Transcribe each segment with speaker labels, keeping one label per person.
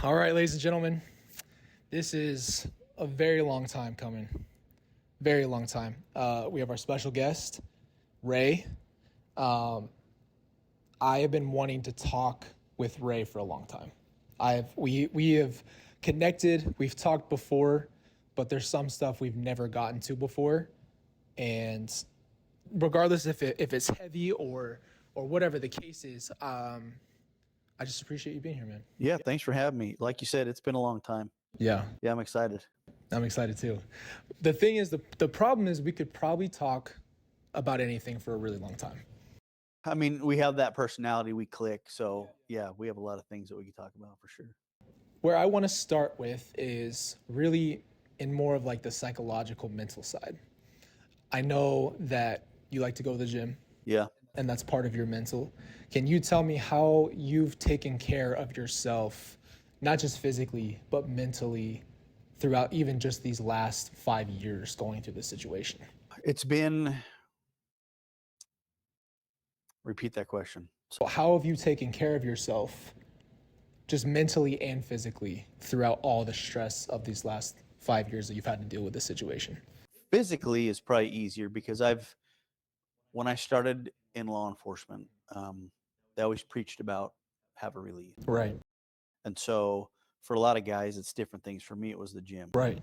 Speaker 1: All right, ladies and gentlemen, this is a very long time coming. Very long time. We have our special guest, Ray. I have been wanting to talk with Ray for a long time. We have connected. We've talked before, but there's some stuff we've never gotten to before, and regardless if it's heavy or whatever the case is, I just appreciate you being here, man.
Speaker 2: Yeah, thanks for having me. Like you said, it's been a long time.
Speaker 1: Yeah.
Speaker 2: Yeah, I'm excited.
Speaker 1: I'm excited too. The thing is, the problem is we could probably talk about anything for a really long time.
Speaker 2: I mean, we have that personality, we click. So, yeah, we have a lot of things that we can talk about for sure.
Speaker 1: Where I want to start with is really in more of like the psychological, mental side. I know that you like to go to the gym.
Speaker 2: Yeah.
Speaker 1: And that's part of your mental. Can you tell me how you've taken care of yourself, not just physically, but mentally throughout even just these last 5 years going through this situation?
Speaker 2: It's been, repeat that question.
Speaker 1: So how have you taken care of yourself just mentally and physically throughout all the stress of these last 5 years that you've had to deal with this situation?
Speaker 2: Physically is probably easier because when I started in law enforcement, they always preached about have a relief.
Speaker 1: Right.
Speaker 2: And so for a lot of guys, it's different things. For me, it was the gym.
Speaker 1: Right.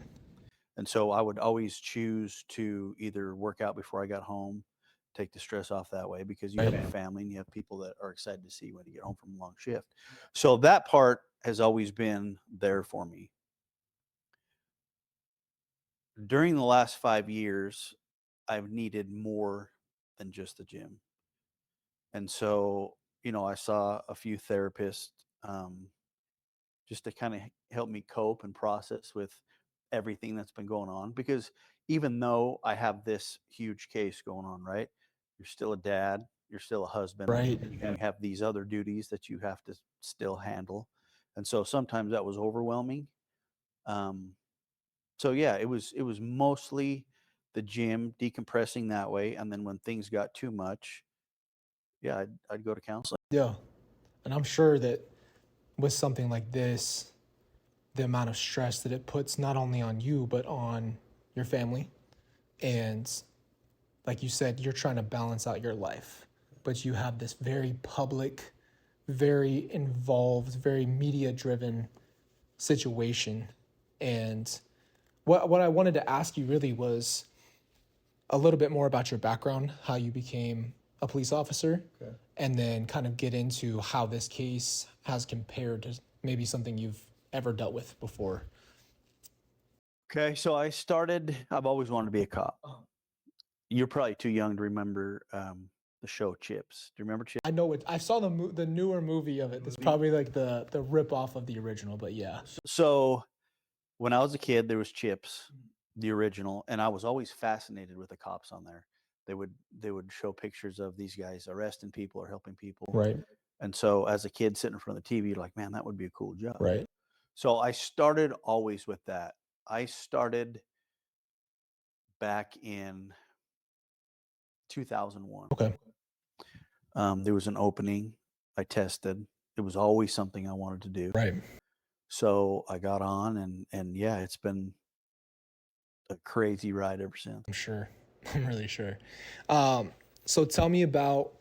Speaker 2: And so I would always choose to either work out before I got home, take the stress off that way, because you have a family and you have people that are excited to see you when you get home from a long shift. So that part has always been there for me. During the last 5 years, I've needed more than just the gym. And so, I saw a few therapists just to kind of help me cope and process with everything that's been going on. Because even though I have this huge case going on, right? You're still a dad, you're still a husband,
Speaker 1: Right.
Speaker 2: and you have these other duties that you have to still handle. And so sometimes that was overwhelming. Um, so yeah, it was mostly the gym, decompressing that way, and then when things got too much, yeah, I'd go to counseling.
Speaker 1: Yeah. And I'm sure that with something like this, the amount of stress that it puts not only on you, but on your family. And like you said, you're trying to balance out your life, but you have this very public, very involved, very media driven situation. And what I wanted to ask you really was a little bit more about your background, how you became a police officer, okay, and then kind of get into how this case has compared to maybe something you've ever dealt with before.
Speaker 2: Okay, so I've always wanted to be a cop. You're probably too young to remember the show Chips. Do you remember Chips?
Speaker 1: I know it. I saw the newer movie of it. That's probably like the rip off of the original, but yeah.
Speaker 2: So when I was a kid, there was Chips, the original, and I was always fascinated with the cops on there. They would show pictures of these guys arresting people or helping people.
Speaker 1: Right.
Speaker 2: And so as a kid sitting in front of the TV, you're like, man, that would be a cool job.
Speaker 1: Right.
Speaker 2: So I started always with that. I started back in 2001.
Speaker 1: Okay.
Speaker 2: There was an opening. I tested. It was always something I wanted to do.
Speaker 1: Right.
Speaker 2: So I got on, and yeah, it's been a crazy ride ever since.
Speaker 1: I'm sure. I'm really sure. So tell me about,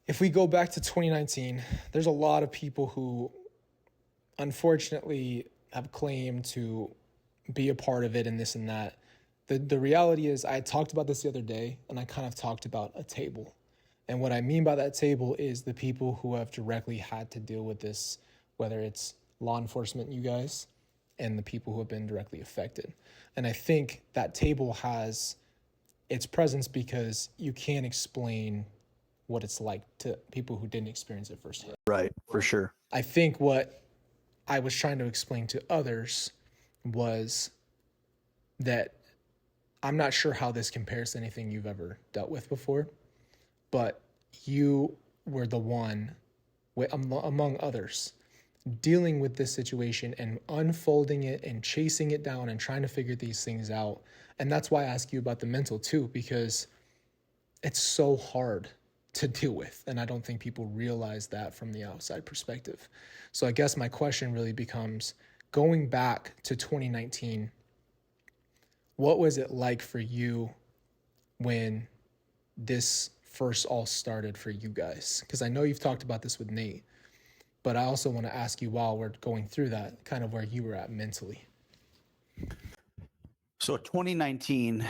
Speaker 1: if we go back to 2019, there's a lot of people who unfortunately have claimed to be a part of it and this and that. The reality is, I talked about this the other day, and I kind of talked about a table. And what I mean by that table is the people who have directly had to deal with this, whether it's law enforcement, you guys, and the people who have been directly affected. And I think that table has its presence because you can't explain what it's like to people who didn't experience it firsthand.
Speaker 2: Right, for sure.
Speaker 1: I think what I was trying to explain to others was that I'm not sure how this compares to anything you've ever dealt with before, but you were the one, among others, dealing with this situation and unfolding it and chasing it down and trying to figure these things out. And that's why I ask you about the mental too, because it's so hard to deal with. And I don't think people realize that from the outside perspective. So I guess my question really becomes, going back to 2019, what was it like for you when this first all started for you guys? Because I know you've talked about this with Nate, but I also want to ask you, while we're going through that, kind of where you were at mentally.
Speaker 2: So 2019,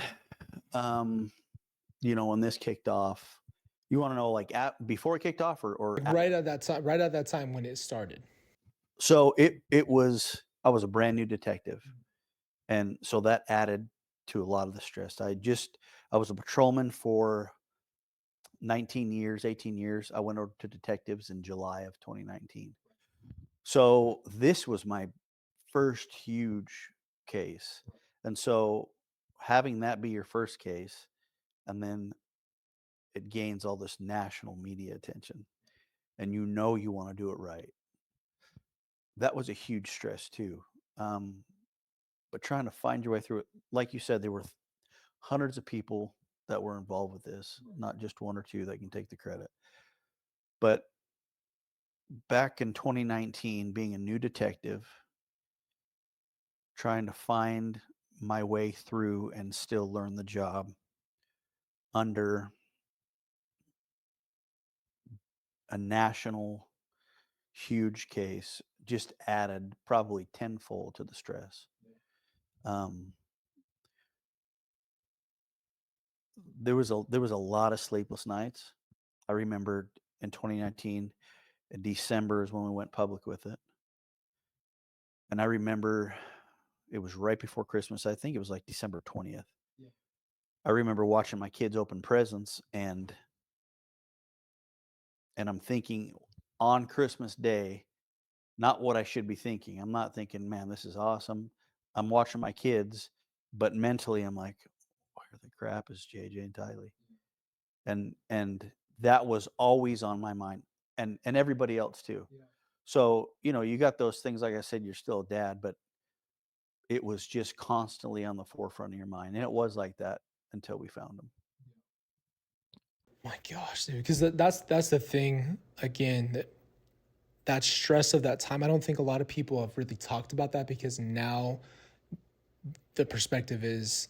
Speaker 2: when this kicked off, you want to know like before it kicked off or
Speaker 1: Like right at that time when it started.
Speaker 2: So it was, I was a brand new detective. And so that added to a lot of the stress. I was a patrolman for 19 years, 18 years. I went over to detectives in July of 2019. So this was my first huge case. And so having that be your first case, and then it gains all this national media attention, and you want to do it right. That was a huge stress too. But trying to find your way through it, like you said, there were hundreds of people that were involved with this, not just one or two that can take the credit. But back in 2019, being a new detective, trying to find my way through and still learn the job under a national huge case just added probably tenfold to the stress. Um, there was a lot of sleepless nights. I remember in 2019, in December is when we went public with it. And I remember it was right before Christmas. I think it was like December 20th.
Speaker 1: Yeah.
Speaker 2: I remember watching my kids open presents, and I'm thinking on Christmas Day, not what I should be thinking. I'm not thinking, man, this is awesome. I'm watching my kids, but mentally I'm like, where the crap is JJ and Tylee? And that was always on my mind, and everybody else too.
Speaker 1: Yeah.
Speaker 2: So, you got those things, like I said, you're still a dad, but it was just constantly on the forefront of your mind. And it was like that until we found them.
Speaker 1: My gosh, dude, because that's the thing again, that stress of that time. I don't think a lot of people have really talked about that, because now the perspective is,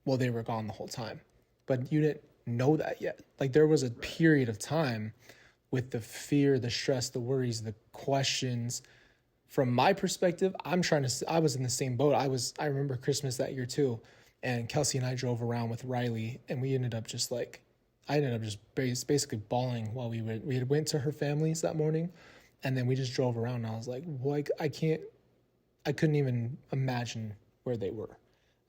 Speaker 1: well, they were gone the whole time, but you didn't know that yet. Like there was a period of time with the fear, the stress, the worries, the questions. From my perspective, I was in the same boat. I remember Christmas that year too. And Kelsey and I drove around with Riley, and we ended up just like, I ended up just basically bawling while we had went to her family's that morning. And then we just drove around, and I was like, well, I couldn't even imagine where they were.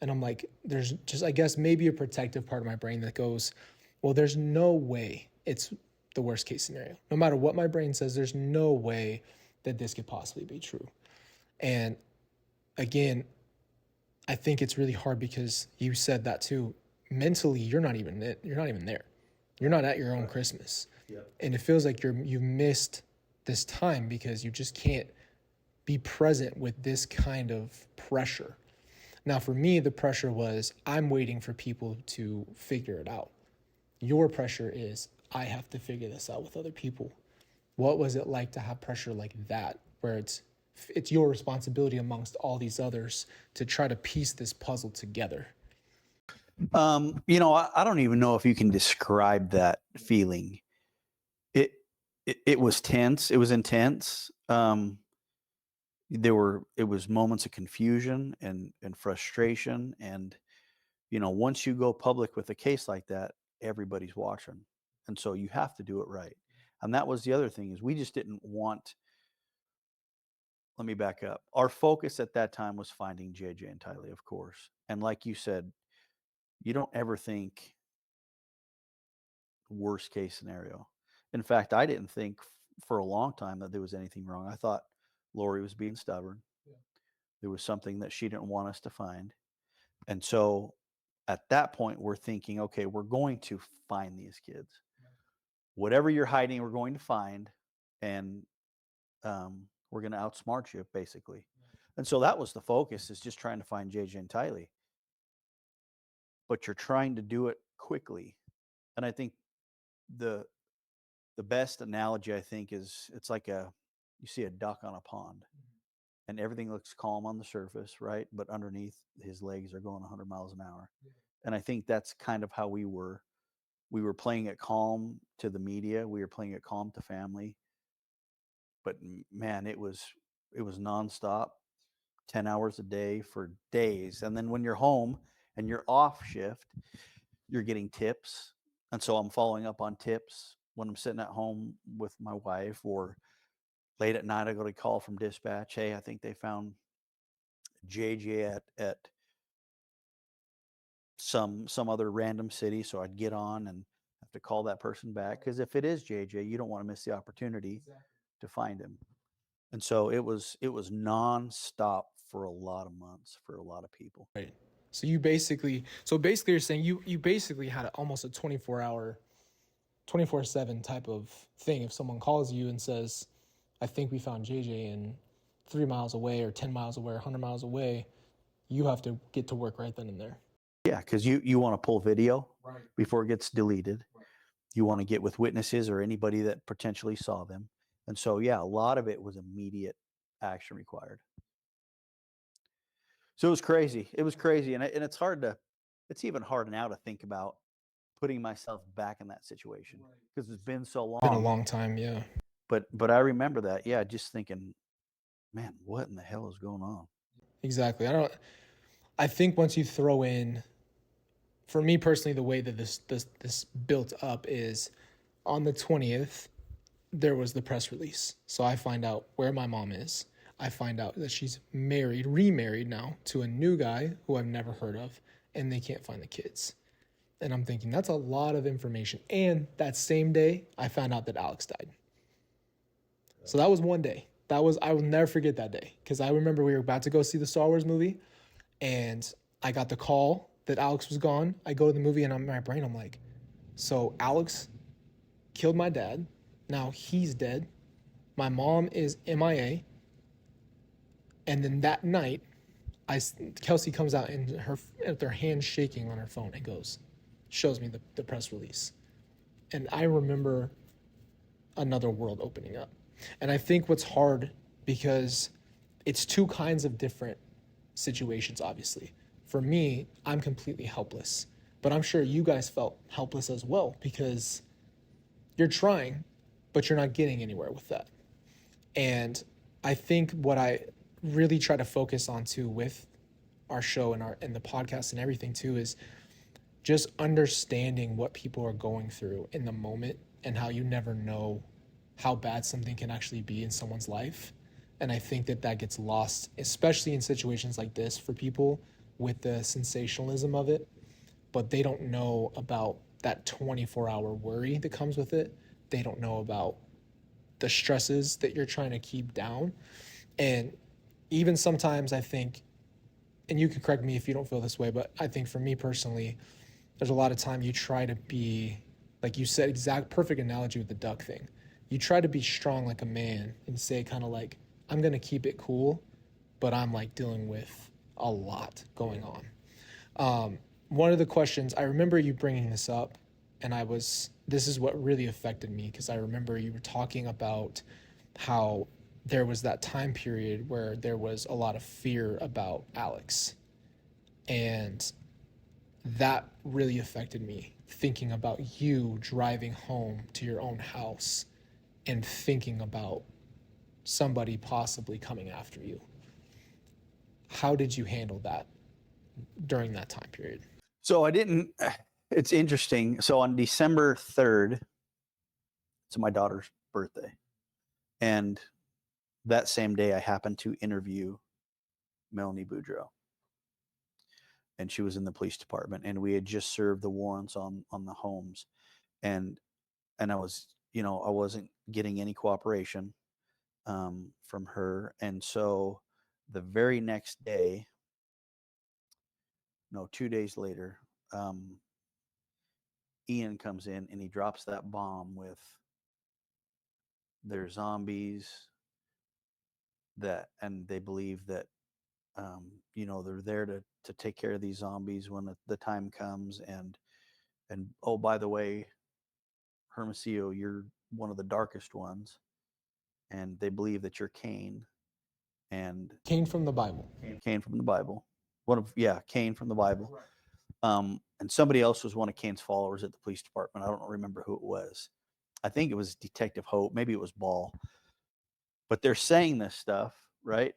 Speaker 1: And I'm like, there's just, I guess, maybe a protective part of my brain that goes, well, there's no way it's the worst case scenario. No matter what my brain says, there's no way that this could possibly be true. And again, I think it's really hard because you said that too. Mentally, you're not even there. You're not at your own Christmas.
Speaker 2: Yep.
Speaker 1: And it feels like you missed this time because you just can't be present with this kind of pressure. Now, for me, the pressure was, I'm waiting for people to figure it out. Your pressure is, I have to figure this out with other people. What was it like to have pressure like that, where it's your responsibility amongst all these others to try to piece this puzzle together?
Speaker 2: I don't even know if you can describe that feeling. It was tense. It was intense. It was moments of confusion and frustration. And, once you go public with a case like that, everybody's watching. And so you have to do it right. And that was the other thing, is we just didn't want, let me back up. Our focus at that time was finding JJ and Tylee, of course. And like you said, you don't ever think worst case scenario. In fact, I didn't think for a long time that there was anything wrong. I thought Lori was being stubborn.
Speaker 1: Yeah.
Speaker 2: There was something that she didn't want us to find. And so at that point, we're thinking, okay, we're going to find these kids. Whatever you're hiding, we're going to find, and we're going to outsmart you, basically. And so that was the focus, is just trying to find JJ and Tylee. But you're trying to do it quickly. And I think the the best analogy I think is it's like a you see a duck on a pond and everything looks calm on the surface, right? But underneath his legs are going 100 miles an hour. And I think that's kind of how we were. We were playing it calm to the media. We were playing it calm to family. But man, it was nonstop, 10 hours a day for days. And then when you're home and you're off shift, you're getting tips. And so I'm following up on tips when I'm sitting at home with my wife, or late at night I go to call from dispatch. Hey, I think they found JJ at some other random city. So I'd get on and have to call that person back, because if it is JJ, you don't want to miss the opportunity to find him. And so it was nonstop for a lot of months for a lot of people.
Speaker 1: Right. So basically you're saying you basically had almost a 24-hour 24/7 type of thing. If someone calls you and says, I think we found JJ in 3 miles away or 10 miles away or 100 miles away, you have to get to work right then and there.
Speaker 2: Yeah, because you want to pull video
Speaker 1: Right.
Speaker 2: before it gets deleted.
Speaker 1: Right.
Speaker 2: You want to get with witnesses or anybody that potentially saw them. And so, yeah, a lot of it was immediate action required. So it was crazy. It was crazy. And it's even hard now to think about putting myself back in that situation because it's been so
Speaker 1: Been a
Speaker 2: long.
Speaker 1: long time, yeah.
Speaker 2: But I remember that. Yeah, just thinking, man, what in the hell is going on?
Speaker 1: Exactly. I think once you throw in, for me personally, the way that this built up is on the 20th, there was the press release. So I find out where my mom is. I find out that she's remarried now to a new guy who I've never heard of, and they can't find the kids. And I'm thinking, that's a lot of information. And that same day, I found out that Alex died. So that was one day. I will never forget that day, because I remember we were about to go see the Star Wars movie, and I got the call that Alex was gone. I go to the movie, and in my brain, I'm like, so Alex killed my dad. Now he's dead. My mom is MIA. And then that night, Kelsey comes out and their hands shaking on her phone and shows me the press release. And I remember another world opening up. And I think what's hard, because it's two kinds of different situations, obviously. For me, I'm completely helpless. But I'm sure you guys felt helpless as well, because you're trying, but you're not getting anywhere with that. And I think what I really try to focus on too with our show and the podcast and everything too is just understanding what people are going through in the moment, and how you never know how bad something can actually be in someone's life. And I think that gets lost, especially in situations like this, for people with the sensationalism of it, but they don't know about that 24-hour worry that comes with it. They don't know about the stresses that you're trying to keep down. And even sometimes I think, and you can correct me if you don't feel this way, but I think for me personally, there's a lot of time you try to be, like you said, perfect analogy with the duck thing. You try to be strong like a man and say kind of like, I'm going to keep it cool, but I'm like dealing with a lot going on. One of the questions, I remember you bringing this up, and this is what really affected me, because I remember you were talking about how there was that time period where there was a lot of fear about Alex. And that really affected me, thinking about you driving home to your own house and thinking about somebody possibly coming after you. How did you handle that during that time period?
Speaker 2: So I didn't. It's interesting. So on December 3rd, it's my daughter's birthday, and that same day I happened to interview Melanie Boudreau, and she was in the police department, and we had just served the warrants on the homes, and I was, I wasn't getting any cooperation from her, and so the very next day, no, 2 days later, Ian comes in and he drops that bomb with their zombies, and they believe that they're there to take care of these zombies when the time comes, and oh, by the way, Hermosillo, you're one of the darkest ones, and they believe that you're Cain, and
Speaker 1: Cain from the Bible.
Speaker 2: Cain from the Bible. Cain from the Bible. And somebody else was one of Cain's followers at the police department. I don't remember who it was. I think it was Detective Hope. Maybe it was Ball. But they're saying this stuff, right?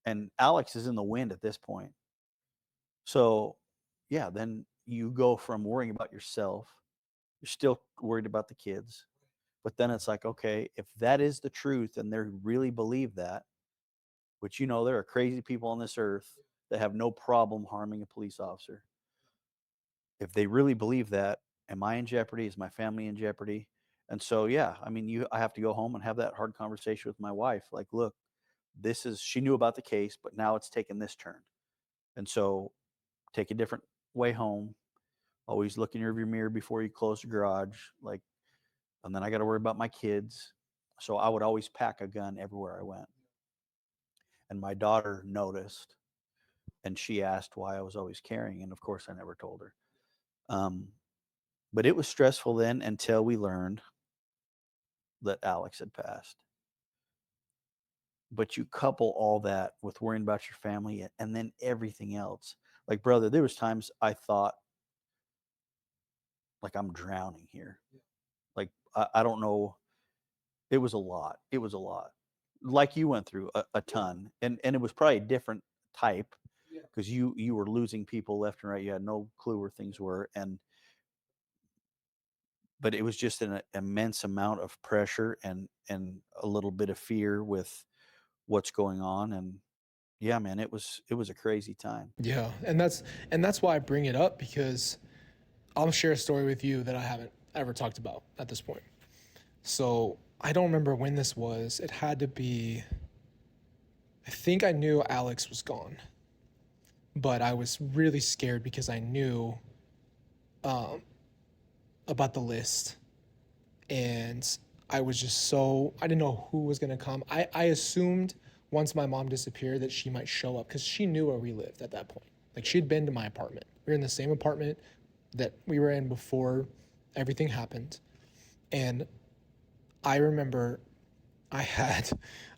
Speaker 2: And Alex is in the wind at this point. So, yeah, then you go from worrying about yourself, you're still worried about the kids. But then it's like, okay, if that is the truth and they really believe that, which, there are crazy people on this earth that have no problem harming a police officer. If they really believe that, am I in jeopardy? Is my family in jeopardy? And so, yeah, I mean, I have to go home and have that hard conversation with my wife. Like, look, she knew about the case, but now it's taken this turn. And so take a different way home. Always look in your rearview mirror before you close the garage. And then I got to worry about my kids. So I would always pack a gun everywhere I went. And my daughter noticed, and she asked why I was always carrying. And of course, I never told her. But it was stressful then until we learned that Alex had passed. But you couple all that with worrying about your family and then everything else. Like, brother, there was times I thought, like, I'm drowning here. Like, I don't know. It was a lot. It was a lot. Like you went through a ton. And it was probably a different type because you were losing people left and right. You had no clue where things were. But it was just an immense amount of pressure and a little bit of fear with what's going on. And yeah, man, it was a crazy time.
Speaker 1: Yeah, and that's why I bring it up, because I'll share a story with you that I haven't ever talked about at this point. So I don't remember when this was. It had to be, I think I knew Alex was gone, but I was really scared because I knew about the list, and I was just I didn't know who was going to come. I assumed once my mom disappeared that she might show up because she knew where we lived at that point. Like, she'd been to my apartment. We were in the same apartment that we were in before everything happened. And I remember I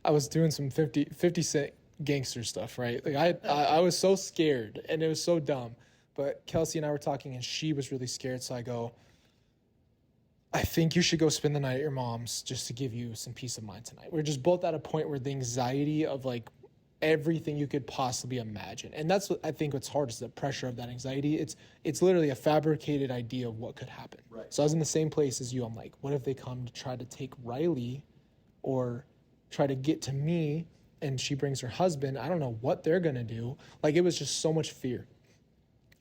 Speaker 1: was doing some 50 Cent gangster stuff, right? Like, I was so scared, and it was so dumb. But Kelsey and I were talking, and she was really scared. So I go, I think you should go spend the night at your mom's just to give you some peace of mind tonight. We're just both at a point where the anxiety of, like, everything you could possibly imagine. And that's what I think what's hard is the pressure of that anxiety. It's literally a fabricated idea of what could happen. Right. So I was in the same place as you. I'm like, what if they come to try to take Riley or try to get to me, and she brings her husband? I don't know what they're going to do. Like, it was just so much fear.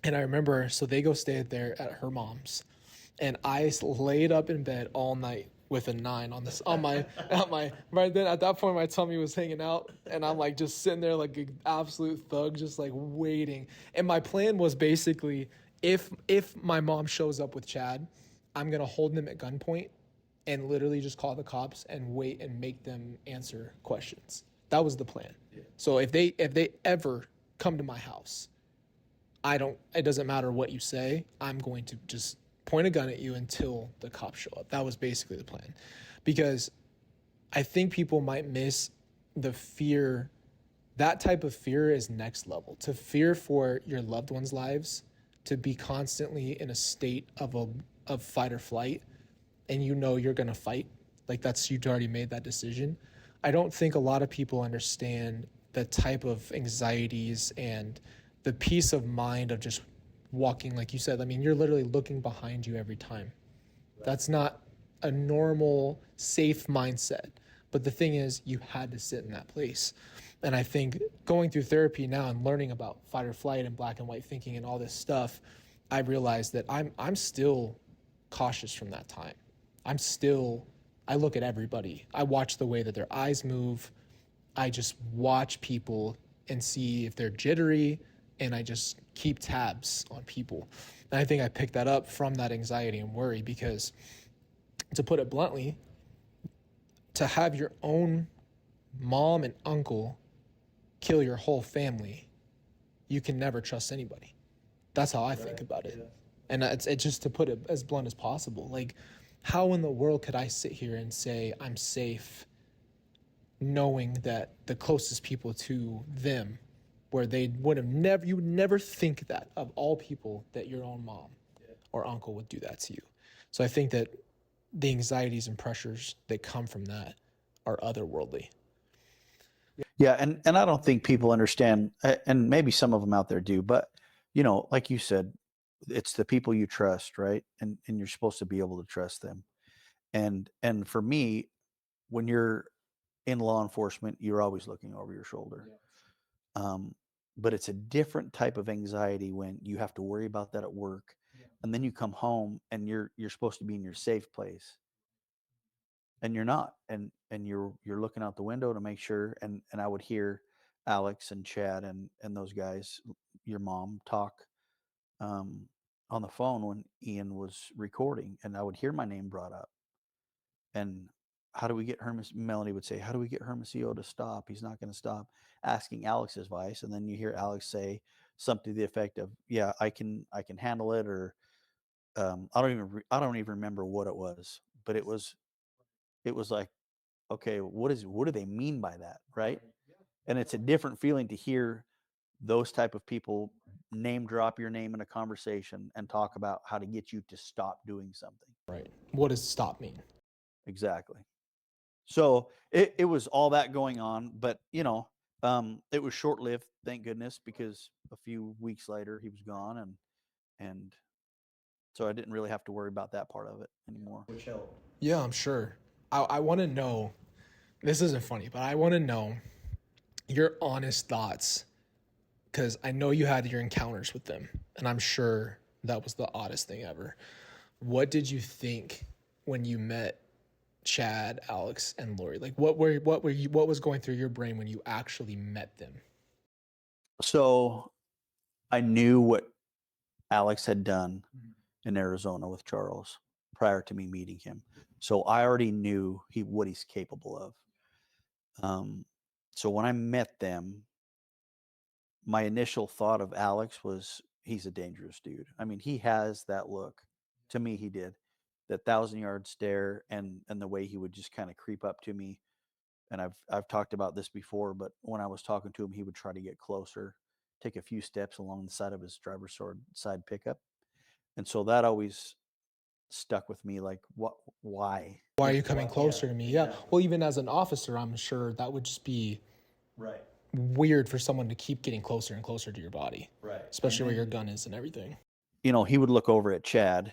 Speaker 1: And I remember, so they go stay there at her mom's. And I laid up in bed all night with a 9 on my right then. At that point, my tummy was hanging out, and I'm like just sitting there like an absolute thug, just like waiting. And my plan was basically, if my mom shows up with Chad, I'm gonna hold them at gunpoint and literally just call the cops and wait and make them answer questions. That was the plan. Yeah. So if they ever come to my house, it doesn't matter what you say, I'm going to just point a gun at you until the cops show up. That was basically the plan. Because I think people might miss the fear. That type of fear is next level. To fear for your loved ones' lives, to be constantly in a state of fight or flight, and you're going to fight. Like, you'd already made that decision. I don't think a lot of people understand the type of anxieties and the peace of mind of just walking, like you said. I mean, you're literally looking behind you every time. Right. That's not a normal, safe mindset. But the thing is, you had to sit in that place. And I think going through therapy now and learning about fight or flight and black and white thinking and all this stuff, I realized that I'm still cautious from that time. I look at everybody. I watch the way that their eyes move. I just watch people and see if they're jittery, and I just keep tabs on people. And I think I picked that up from that anxiety and worry, because, to put it bluntly, to have your own mom and uncle kill your whole family, you can never trust anybody. That's how I think about it. Yeah. And it's just, to put it as blunt as possible. Like, how in the world could I sit here and say I'm safe knowing that the closest people to them, where they would have never, you would never think that of all people that your own mom or uncle would do that to you. So I think that the anxieties and pressures that come from that are otherworldly.
Speaker 2: Yeah, and I don't think people understand, and maybe some of them out there do, but like you said, it's the people you trust, right? And you're supposed to be able to trust them. And for me, when you're in law enforcement, you're always looking over your shoulder. Um, but it's a different type of anxiety when you have to worry about that at work, and then you come home and you're supposed to be in your safe place, and you're not, and you're looking out the window to make sure. And I would hear Alex and Chad and those guys, your mom, talk um, on the phone when Ian was recording, and I would hear my name brought up. And how do we get Melanie would say, how do we get Hermosillo to stop? He's not going to stop. Asking Alex's advice, and then you hear Alex say something to the effect of, "Yeah, I can handle it," or I don't even remember what it was, but it was like, okay, what do they mean by that, right? And it's a different feeling to hear those type of people name drop your name in a conversation and talk about how to get you to stop doing something.
Speaker 1: Right. What does stop mean?
Speaker 2: Exactly. So it was all that going on, but it was short lived, thank goodness, because a few weeks later he was gone, and so I didn't really have to worry about that part of it anymore. Which helped.
Speaker 1: Yeah, I'm sure. I want to know, this isn't funny, but I want to know your honest thoughts because I know you had your encounters with them, and I'm sure that was the oddest thing ever. What did you think when you met Chad, Alex, and Lori? Like, what was going through your brain when you actually met them?
Speaker 2: So I knew what Alex had done in Arizona with Charles prior to me meeting him. So I already knew what he's capable of. So when I met them, my initial thought of Alex was he's a dangerous dude. I mean, he has that look. To me, he did that 1,000-yard stare, and the way he would just kind of creep up to me. And I've talked about this before, but when I was talking to him, he would try to get closer, take a few steps along the side of his driver's side pickup, and so that always stuck with me. Like, what? Why?
Speaker 1: Why are you coming closer to me? Yeah. Well, even as an officer, I'm sure that would just be
Speaker 2: Right.
Speaker 1: weird for someone to keep getting closer and closer to your body,
Speaker 2: Right.
Speaker 1: especially where your gun is and everything.
Speaker 2: He would look over at Chad,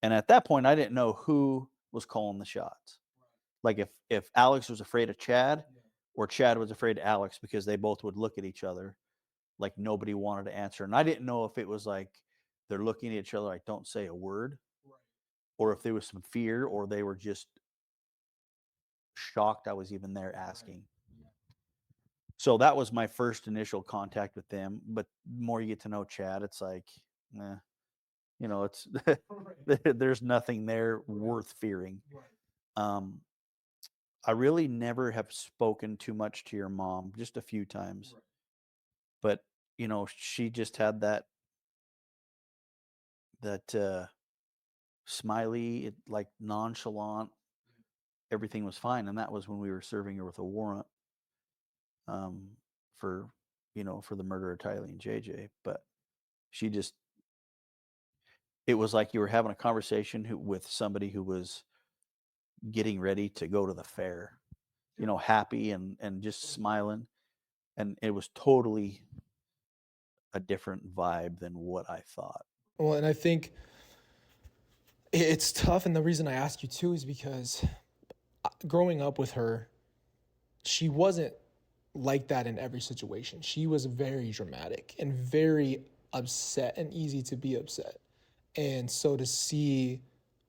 Speaker 2: and at that point, I didn't know who was calling the shots. Like if Alex was afraid of Chad, or Chad was afraid of Alex, because they both would look at each other like nobody wanted to answer. And I didn't know if it was like they're looking at each other like don't say a word, or if there was some fear, or they were just shocked I was even there asking. So that was my first initial contact with them. But the more you get to know Chad, it's like, it's there's nothing there worth fearing. Um, I really never have spoken too much to your mom, just a few times. But she just had that smiley, like nonchalant. Everything was fine, and that was when we were serving her with a warrant um, for for the murder of Tylee and JJ. But she just it was like you were having a conversation with somebody who was getting ready to go to the fair, happy and just smiling, and it was totally a different vibe than what I thought.
Speaker 1: Well, and I think it's tough. And the reason I ask you too is because growing up with her, she wasn't like that in every situation. She was very dramatic and very upset and easy to be upset. And so to see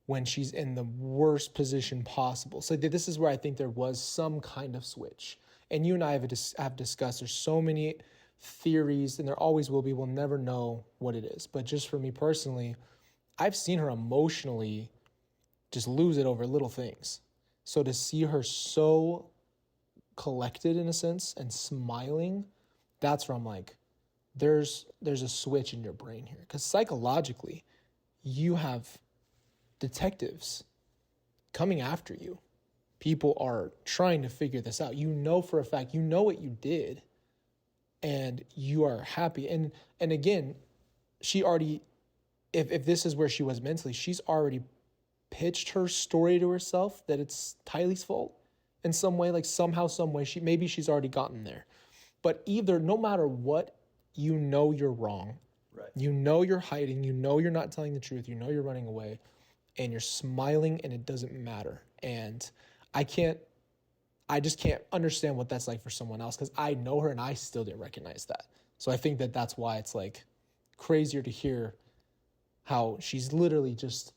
Speaker 1: when she's in the worst position possible. So this is where I think there was some kind of switch. And you and I have discussed there's so many theories, and there always will be. We'll never know what it is. But just for me personally, I've seen her emotionally just lose it over little things. So to see her so collected in a sense and smiling, that's where I'm like, there's a switch in your brain here. Because psychologically, you have detectives coming after you. People are trying to figure this out. You know for a fact, you know what you did, and you are happy. And again, she already, if this is where she was mentally, she's already pitched her story to herself that it's Tylee's fault in some way, like somehow, some way. Maybe she's already gotten there. But either, no matter what, you know you're wrong.
Speaker 2: Right.
Speaker 1: You know you're hiding. You know you're not telling the truth. You know you're running away, and you're smiling, and it doesn't matter. And I just can't understand what that's like for someone else, because I know her and I still didn't recognize that. So I think that that's why it's like crazier to hear how she's literally just,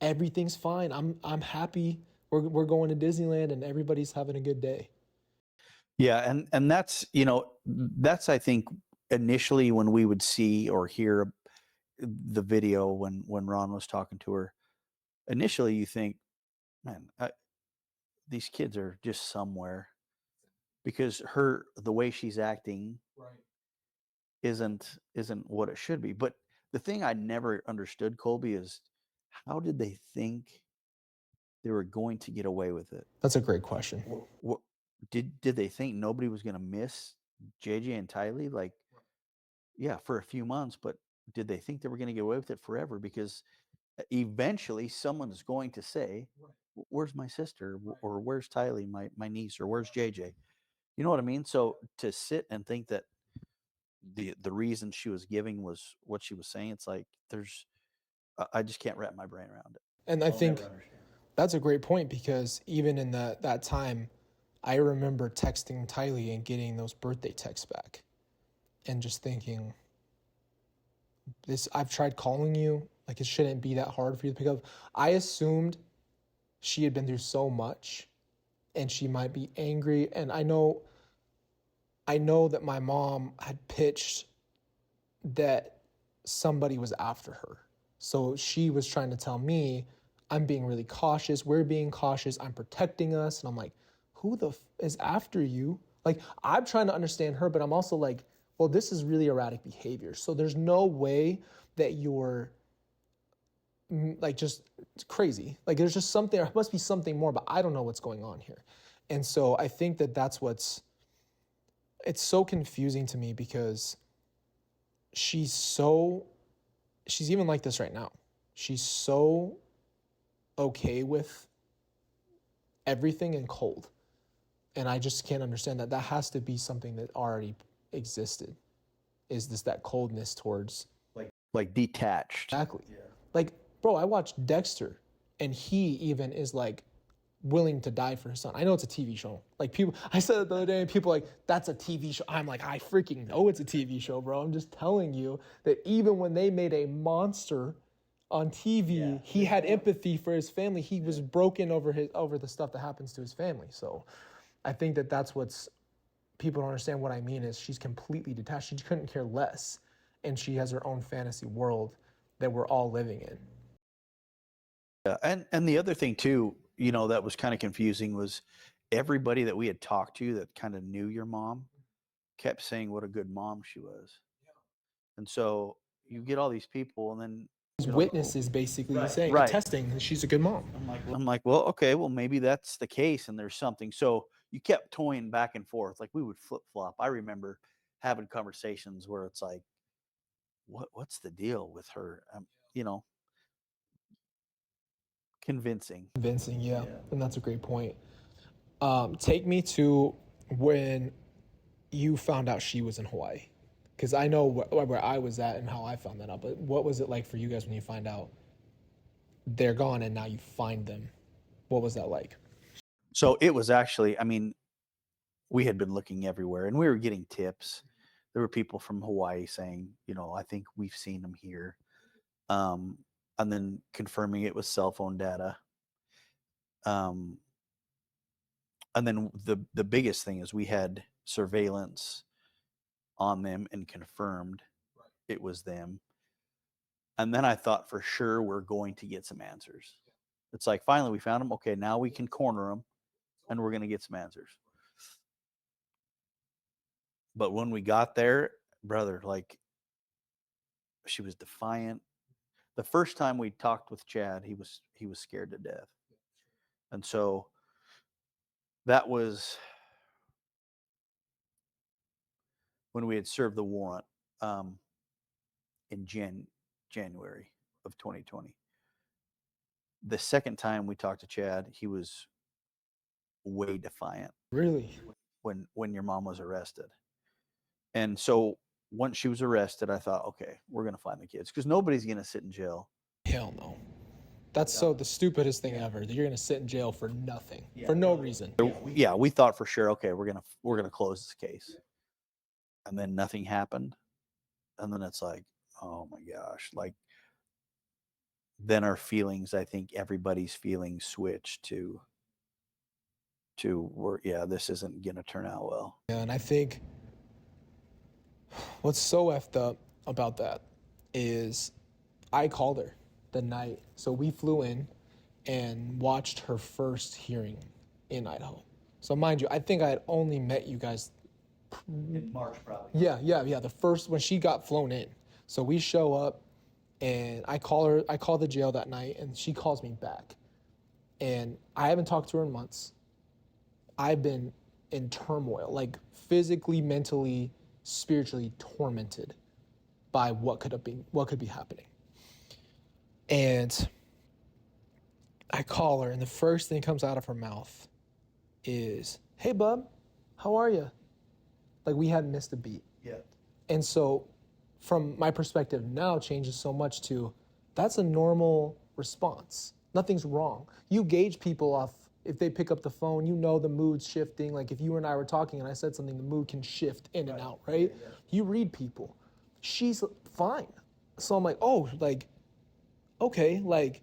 Speaker 1: everything's fine. I'm happy. We're going to Disneyland and everybody's having a good day.
Speaker 2: Yeah, and that's, that's, I think, initially when we would see or hear the video when Ron was talking to her, initially you think, man, these kids are just somewhere, because the way she's acting
Speaker 1: Right.
Speaker 2: isn't what it should be. But the thing I never understood, Colby, is how did they think they were going to get away with it?
Speaker 1: That's a great question.
Speaker 2: What did they think nobody was going to miss JJ and Tylee? Like, yeah, for a few months, but did they think they were going to get away with it forever? Because eventually someone's going to say, "Where's my sister?" Or "Where's Tylee, my niece?" Or "Where's JJ?" You know what I mean? So to sit and think that the reason she was giving was what she was saying, it's like I just can't wrap my brain around it.
Speaker 1: And I think that's a great point, because even in that time, I remember texting Tylee and getting those birthday texts back and just thinking, I've tried calling you, like it shouldn't be that hard for you to pick up. I assumed she had been through so much and she might be angry. And I know that my mom had pitched that somebody was after her. So she was trying to tell me, I'm being really cautious. We're being cautious. I'm protecting us. And I'm like, who is after you? Like, I'm trying to understand her, but I'm also like, well, this is really erratic behavior. So there's no way that you're like just crazy. Like, there's just something, there must be something more, but I don't know what's going on here. And so I think that it's so confusing to me, because she's even like this right now. She's so okay with everything and cold. And I just can't understand that. That has to be something that already existed. Is that coldness towards,
Speaker 2: like detached.
Speaker 1: exactly. Yeah. Like, bro, I watched Dexter, and he even is like willing to die for his son. I know it's a TV show. Like, people, I said it the other day, and people are like, that's a TV show. I'm like, I freaking know it's a TV show, bro. I'm just telling you that even when they made a monster on TV, he had empathy for his family. He was broken over the stuff that happens to his family. So I think that that's what's, people don't understand what I mean, is she's completely detached. She couldn't care less. And she has her own fantasy world that we're all living in.
Speaker 2: Yeah, and the other thing too, that was kind of confusing was everybody that we had talked to that kind of knew your mom kept saying what a good mom she was. And so you get all these people, and then
Speaker 1: Witnesses basically saying,
Speaker 2: right.
Speaker 1: attesting that she's a good mom.
Speaker 2: I'm like, well, okay, well, maybe that's the case, and there's something. So you kept toying back and forth, like we would flip flop. I remember having conversations where it's like, what's the deal with her? You know, convincing.
Speaker 1: Convincing, yeah. And that's a great point. Take me to when you found out she was in Hawaii, because I know where I was at and how I found that out. But what was it like for you guys when you find out they're gone and now you find them? What was that like?
Speaker 2: So it was actually, I mean, we had been looking everywhere, and we were getting tips. There were people from Hawaii saying, I think we've seen them here. And then confirming it with cell phone data. Um, and then the biggest thing is we had surveillance on them and confirmed it was them. And then I thought for sure we're going to get some answers. It's like, finally we found them. Okay, now we can corner them, and we're going to get some answers. But when we got there, brother, like, she was defiant. The first time we talked with Chad, he was scared to death. And so that was when we had served the warrant in January of 2020. The second time we talked to Chad, he was way defiant.
Speaker 1: Really?
Speaker 2: When your mom was arrested. And so once she was arrested, I thought, okay, we're going to find the kids because nobody's going to sit in jail.
Speaker 1: Hell no. That's so the stupidest thing ever. That you're gonna sit in jail for nothing, for no reason.
Speaker 2: Yeah, we thought for sure, okay, we're gonna close this case, and then nothing happened, and then it's like, oh my gosh, like then our feelings, I think everybody's feelings switched to where this isn't gonna turn out well.
Speaker 1: Yeah, and I think what's so effed up about that is I called her the night. So we flew in and watched her first hearing in Idaho. So mind you, I think I had only met you guys
Speaker 2: in March, probably.
Speaker 1: Yeah. The first when she got flown in. So we show up and I call the jail that night and she calls me back. And I haven't talked to her in months. I've been in turmoil, like physically, mentally, spiritually tormented by what could be happening. And I call her and the first thing comes out of her mouth is, "Hey bub, how are you?" Like we hadn't missed a beat.
Speaker 2: Yeah.
Speaker 1: And so from my perspective now changes so much to that's a normal response. Nothing's wrong. You gauge people off if they pick up the phone, you know the mood's shifting. Like if you and I were talking and I said something, the mood can shift in and out, right? Yeah. You read people. She's fine. So I'm like, oh, like, okay, like,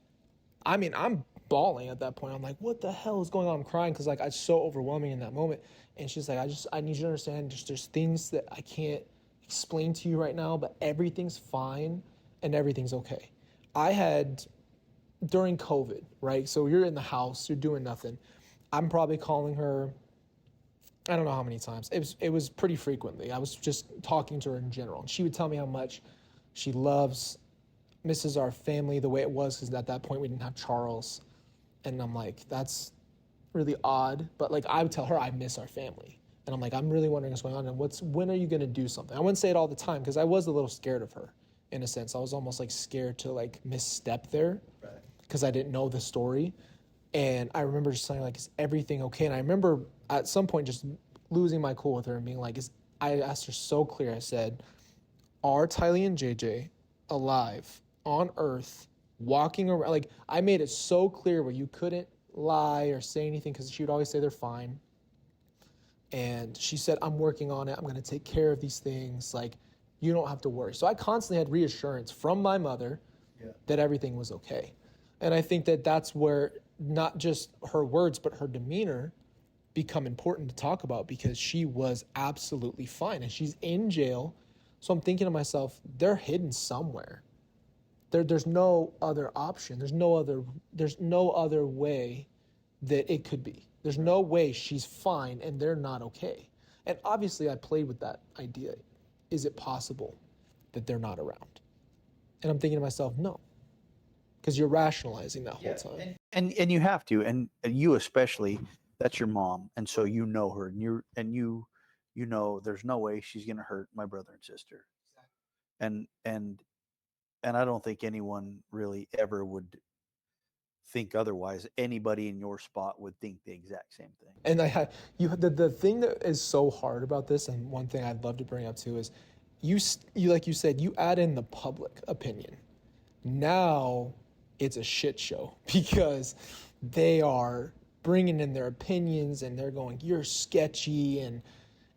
Speaker 1: I mean, I'm bawling at that point. I'm like, what the hell is going on? I'm crying because like it's so overwhelming in that moment. And she's like, I need you to understand there's things that I can't explain to you right now, but everything's fine and everything's okay. I had during COVID, right? So you're in the house, you're doing nothing. I'm probably calling her, I don't know how many times. It was pretty frequently. I was just talking to her in general. And she would tell me how much she misses our family the way it was, because at that point we didn't have Charles. And I'm like, that's really odd. But like I would tell her I miss our family. And I'm like, I'm really wondering what's going on and when are you gonna do something? I wouldn't say it all the time because I was a little scared of her in a sense. I was almost like scared to like misstep there because I didn't know the story. And I remember just saying like, is everything okay? And I remember at some point just losing my cool with her and being like, I asked her so clear. I said, are Tylee and JJ alive on Earth, walking around? Like I made it so clear where you couldn't lie or say anything because she would always say they're fine. And she said, I'm working on it. I'm going to take care of these things. Like, you don't have to worry. So I constantly had reassurance from my mother that everything was okay. And I think that that's where not just her words, but her demeanor become important to talk about because she was absolutely fine. And she's in jail. So I'm thinking to myself, they're hidden somewhere. There's no other option. There's no other way that it could be. There's no way she's fine and they're not okay. And obviously I played with that idea. Is it possible that they're not around? And I'm thinking to myself, no. Because you're rationalizing that whole time.
Speaker 2: And you have to, and you especially, that's your mom. And so you know her and you know there's no way she's gonna hurt my brother and sister. Exactly. And I don't think anyone really ever would think otherwise. Anybody in your spot would think the exact same thing.
Speaker 1: And the thing that is so hard about this, and one thing I'd love to bring up too, is you like you said, you add in the public opinion. Now it's a shit show because they are bringing in their opinions and they're going, you're sketchy,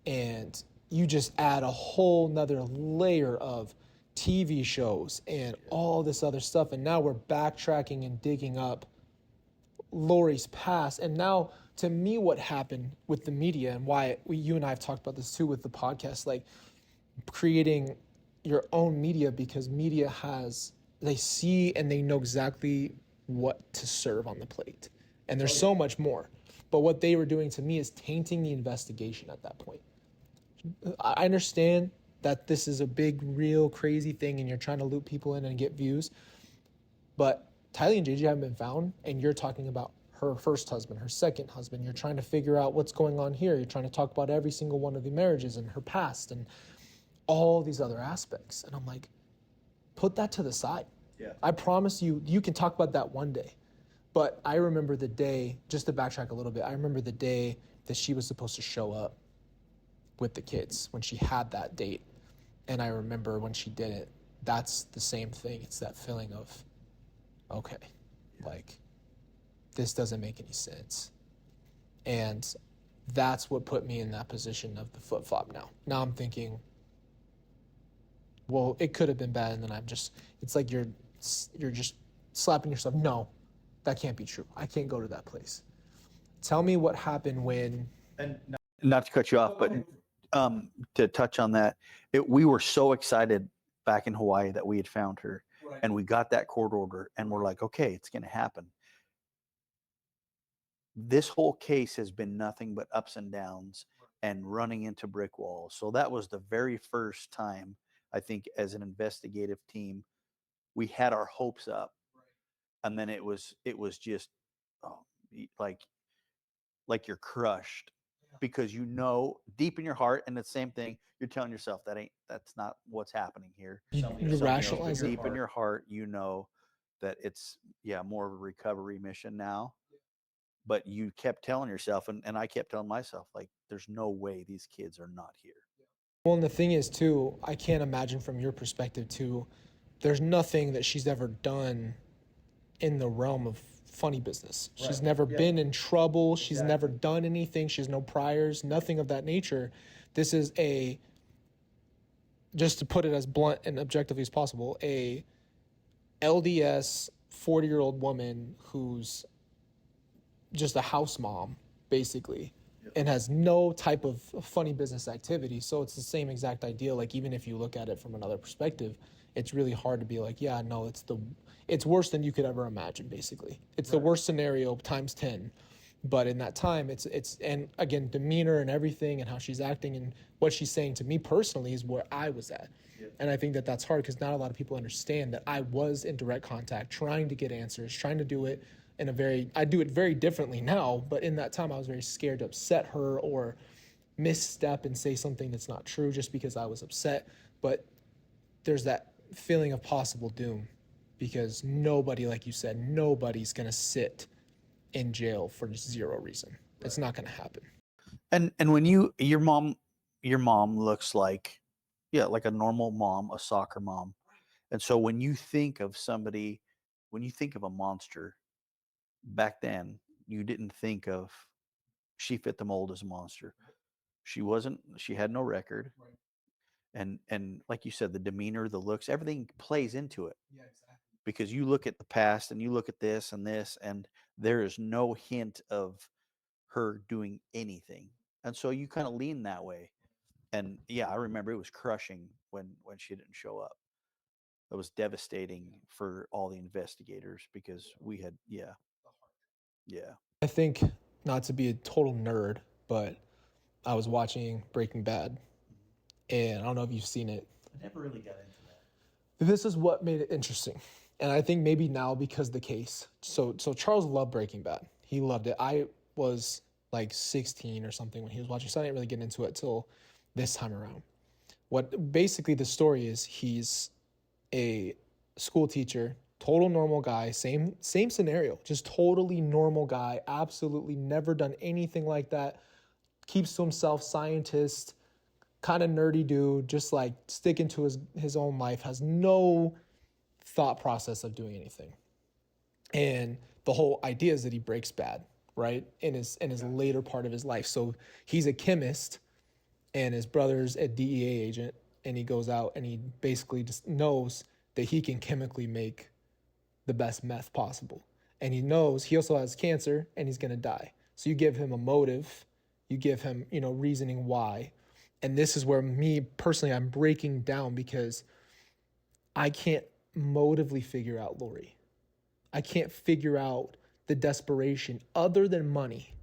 Speaker 1: and you just add a whole nother layer of TV shows and all this other stuff. And now we're backtracking and digging up Lori's past. And now, to me, what happened with the media and why you and I have talked about this too with the podcast, like creating your own media, because media they see and they know exactly what to serve on the plate. And there's so much more. But what they were doing to me is tainting the investigation at that point. I understand that this is a big, real, crazy thing and you're trying to loop people in and get views. But Tylee and JJ haven't been found, and you're talking about her first husband, her second husband. You're trying to figure out what's going on here. You're trying to talk about every single one of the marriages and her past and all these other aspects. And I'm like, put that to the side.
Speaker 2: Yeah.
Speaker 1: I promise you, you can talk about that one day. But I remember the day, just to backtrack a little bit, I remember the day that she was supposed to show up with the kids, when she had that date. And I remember when she didn't, that's the same thing. It's that feeling of, okay, like, this doesn't make any sense. And that's what put me in that position of the flip-flop now. Now I'm thinking, well, it could have been bad, and then it's like you're just slapping yourself. No, that can't be true. I can't go to that place. Tell me what happened when...
Speaker 2: And not to cut you off, but to touch on that, we were so excited back in Hawaii that we had found her, right, and we got that court order, and we're like, okay, it's going to happen. This whole case has been nothing but ups and downs and running into brick walls. So that was the very first time, I think, as an investigative team, we had our hopes up, and then it was just like you're crushed, because deep in your heart, and the same thing, you're telling yourself that's not what's happening here.
Speaker 1: You rationalize it.
Speaker 2: Deep in your heart, that it's more of a recovery mission now. But you kept telling yourself, and I kept telling myself, like, there's no way these kids are not here.
Speaker 1: Well, and the thing is, too, I can't imagine from your perspective, too, there's nothing that she's ever done in the realm of funny business. Right. She's never been in trouble. She's never done anything. She has no priors, nothing of that nature. This is just to put it as blunt and objectively as possible, a LDS 40-year-old woman who's just a house mom, basically, and has no type of funny business activity. So it's the same exact idea. Like, even if you look at it from another perspective, it's really hard to be like, yeah, no, it's worse than you could ever imagine, basically. It's the worst scenario times 10. But in that time, it's and again, demeanor and everything and how she's acting and what she's saying to me personally is where I was at. Yeah. And I think that's hard because not a lot of people understand that I was in direct contact, trying to get answers, trying to do it I do it very differently now, but in that time I was very scared to upset her or misstep and say something that's not true just because I was upset. But there's that feeling of possible doom because nobody, like you said, nobody's going to sit in jail for zero reason. Right. It's not going to happen.
Speaker 2: And when your mom looks like a normal mom, a soccer mom. And so when you think of a monster, back then, you didn't think of she fit the mold as a monster. She had no record. Right. And like you said, the demeanor, the looks, everything plays into it. Yeah, exactly. Because you look at the past and you look at this, and there is no hint of her doing anything. And so you kind of lean that way. And I remember it was crushing when she didn't show up. It was devastating for all the investigators because we had, yeah.
Speaker 1: I think, not to be a total nerd, but I was watching Breaking Bad, and I don't know if you've seen it.
Speaker 2: I never really got into that.
Speaker 1: This is what made it interesting, and I think maybe now because the case. So Charles loved Breaking Bad. He loved it. I was like 16 or something when he was watching, so I didn't really get into it till this time around. What basically the story is, he's a school teacher, total normal guy, same scenario, just totally normal guy, absolutely never done anything like that, keeps to himself, scientist, kind of nerdy dude, just like sticking to his own life, has no thought process of doing anything. And the whole idea is that he breaks bad, right, in his later part of his life. So he's a chemist, and his brother's a DEA agent, and he goes out and he basically just knows that he can chemically make the best meth possible. And he knows he also has cancer and he's going to die. So you give him a motive, you give him, reasoning why. And this is where me personally, I'm breaking down because I can't motively figure out Lori. I can't figure out the desperation other than money.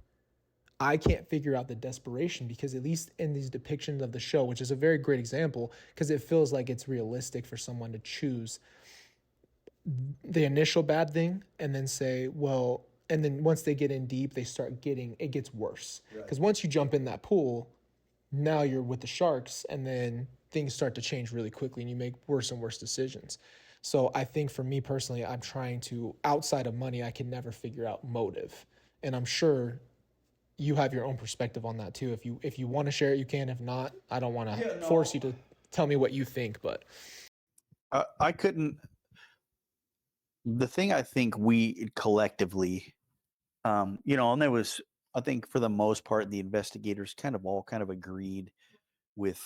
Speaker 1: I can't figure out the desperation because at least in these depictions of the show, which is a very great example because it feels like it's realistic for someone to choose the initial bad thing and then say, well, and then once they get in deep, it gets worse. Because once you jump in that pool, now you're with the sharks, and then things start to change really quickly and you make worse and worse decisions. So I think for me personally, I'm trying to, outside of money, I can never figure out motive. And I'm sure you have your own perspective on that too. If you want to share it, you can. If not, I don't want to force you to tell me what you think, but
Speaker 2: I couldn't. The thing I think we collectively, and there was, I think for the most part, the investigators all kind of agreed with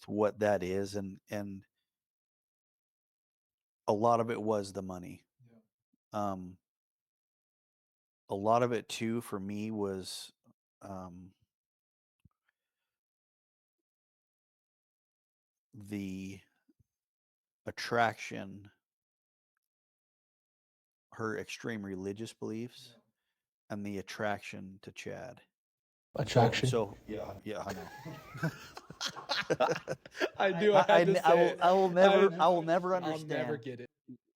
Speaker 2: what that is, and a lot of it was the money. Um, a lot of it too for me was the attraction, her extreme religious beliefs, and the attraction to Chad.
Speaker 1: attraction.
Speaker 2: Yeah, I know.
Speaker 1: I do. I had to say it.
Speaker 2: I will never
Speaker 1: I'll never
Speaker 2: understand
Speaker 1: get it.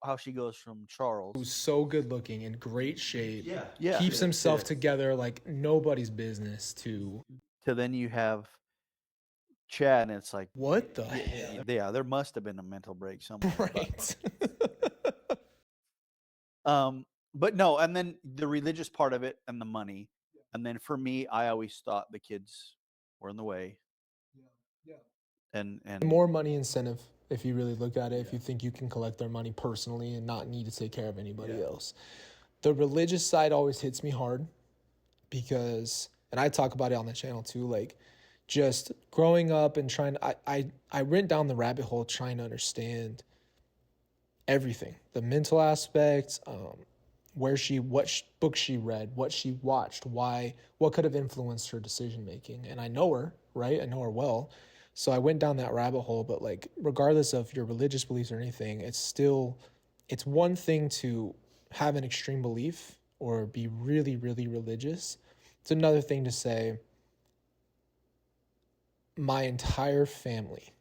Speaker 2: how she goes from Charles.
Speaker 1: Who's so good looking, in great shape,
Speaker 2: Yeah.
Speaker 1: keeps himself together like nobody's business, to
Speaker 2: To then you have Chad, and it's like,
Speaker 1: what the heck?
Speaker 2: yeah, there must have been a mental break somewhere.
Speaker 1: Right.
Speaker 2: But no, and then the religious part of it and the money. And then for me, I always thought the kids were in the way. And
Speaker 1: More money incentive, if you really look at it, if you think you can collect their money personally and not need to take care of anybody else. The religious side always hits me hard because, and I talk about it on the channel too, like just growing up and trying to, I went down the rabbit hole trying to understand everything, the mental aspects, what books she read, what she watched, why, what could have influenced her decision making. And I know her, right? I know her well. So I went down that rabbit hole, but like, regardless of your religious beliefs or anything, it's one thing to have an extreme belief or be really, really religious. It's another thing to say, my entire family,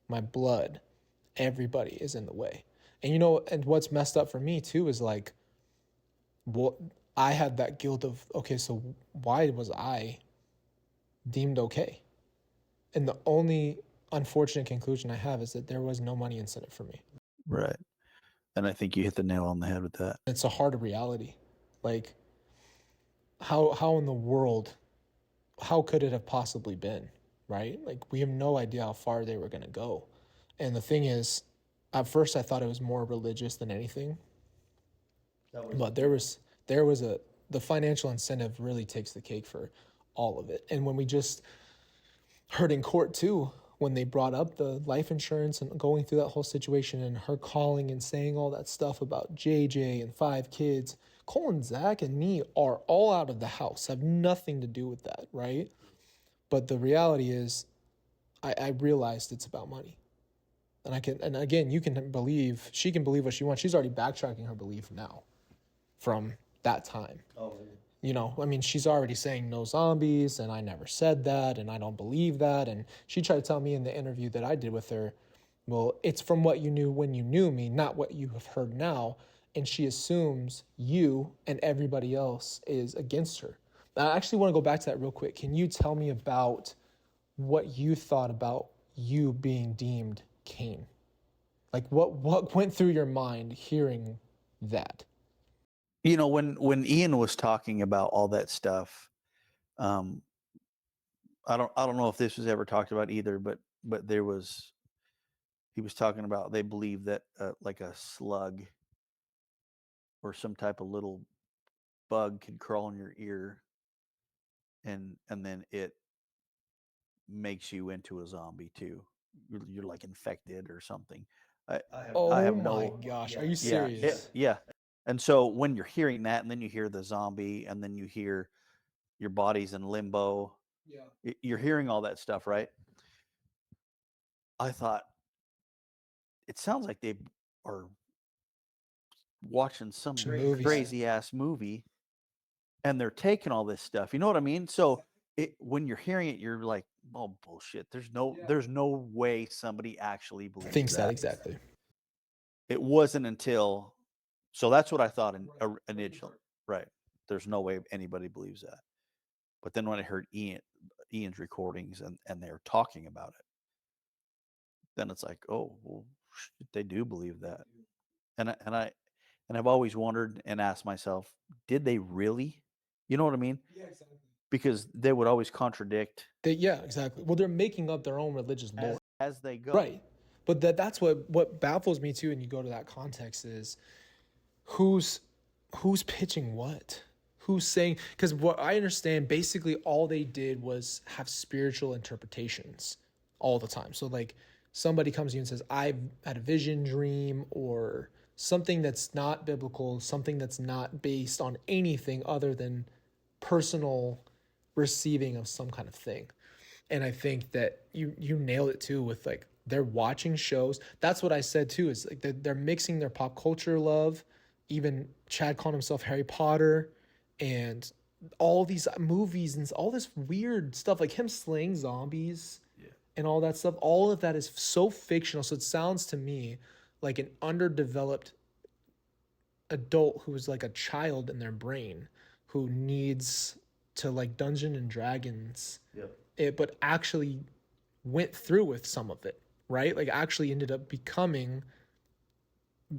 Speaker 1: my blood, everybody is in the way. And what's messed up for me too is like, well, I had that guilt of, okay, so why was I deemed okay? And the only unfortunate conclusion I have is that there was no money incentive for me.
Speaker 2: right. And I think you hit the nail on the head with that.
Speaker 1: It's a hard reality. Like, how in the world, how could it have possibly been, right? Like, we have no idea how far they were going to go. And the thing is, at first I thought it was more religious than anything. But the financial incentive really takes the cake for all of it. And when we just heard in court too, when they brought up the life insurance and going through that whole situation and her calling and saying all that stuff about JJ and 5 kids, Cole, Zach, and me are all out of the house, have nothing to do with that, right? But the reality is, I realized it's about money. And again, she can believe what she wants. She's already backtracking her belief now from that time. She's already saying no zombies, and I never said that, and I don't believe that. And she tried to tell me in the interview that I did with her, well, it's from what you knew when you knew me, not what you have heard now. And she assumes you and everybody else is against her. I actually want to go back to that real quick. Can you tell me about what you thought about you being deemed Cain? Like, what went through your mind hearing that?
Speaker 2: When Ian was talking about all that stuff, I don't know if this was ever talked about either, but he was talking about, they believe that like a slug or some type of little bug can crawl in your ear, and then it makes you into a zombie too. You're like infected or something. I have
Speaker 1: my
Speaker 2: no.
Speaker 1: gosh, are you
Speaker 2: Yeah,
Speaker 1: serious?
Speaker 2: yeah. And so when you're hearing that, and then you hear the zombie, and then you hear your body's in limbo, you're hearing all that stuff, right? I thought, it sounds like they are watching some
Speaker 1: Movies.
Speaker 2: crazy ass movie, and they're taking all this stuff. You know what I mean? So when you're hearing it, you're like, oh bullshit. There's no way somebody actually believes
Speaker 1: Thinks that
Speaker 2: that.
Speaker 1: exactly.
Speaker 2: It wasn't until, so that's what I thought initially, right? There's no way anybody believes that. But then when I heard Ian's recordings and they're talking about it, then it's like, oh, well, they do believe that. And I've always wondered and asked myself, did they really? You know what I mean?
Speaker 1: Yeah, exactly.
Speaker 2: Because they would always contradict
Speaker 1: Yeah, exactly. Well, they're making up their own religious lore.
Speaker 2: as they go.
Speaker 1: Right. But that's what baffles me too, and you go to that context is who's pitching what? Who's saying, because what I understand, basically all they did was have spiritual interpretations all the time. So like somebody comes to you and says, I've had a vision, dream, or something that's not biblical, something that's not based on anything other than personal receiving of some kind of thing. And I think that you nailed it too with like they're watching shows. That's what I said too, is like they're mixing their pop culture love. Even Chad called himself Harry Potter, and all these movies and all this weird stuff like him slaying zombies,
Speaker 2: Yeah.
Speaker 1: and all that stuff. All of that is so fictional. So it sounds to me like an underdeveloped adult who's like a child in their brain who needs to like Dungeon and Dragons
Speaker 2: Yep.
Speaker 1: it, but actually went through with some of it, right? Like actually ended up becoming,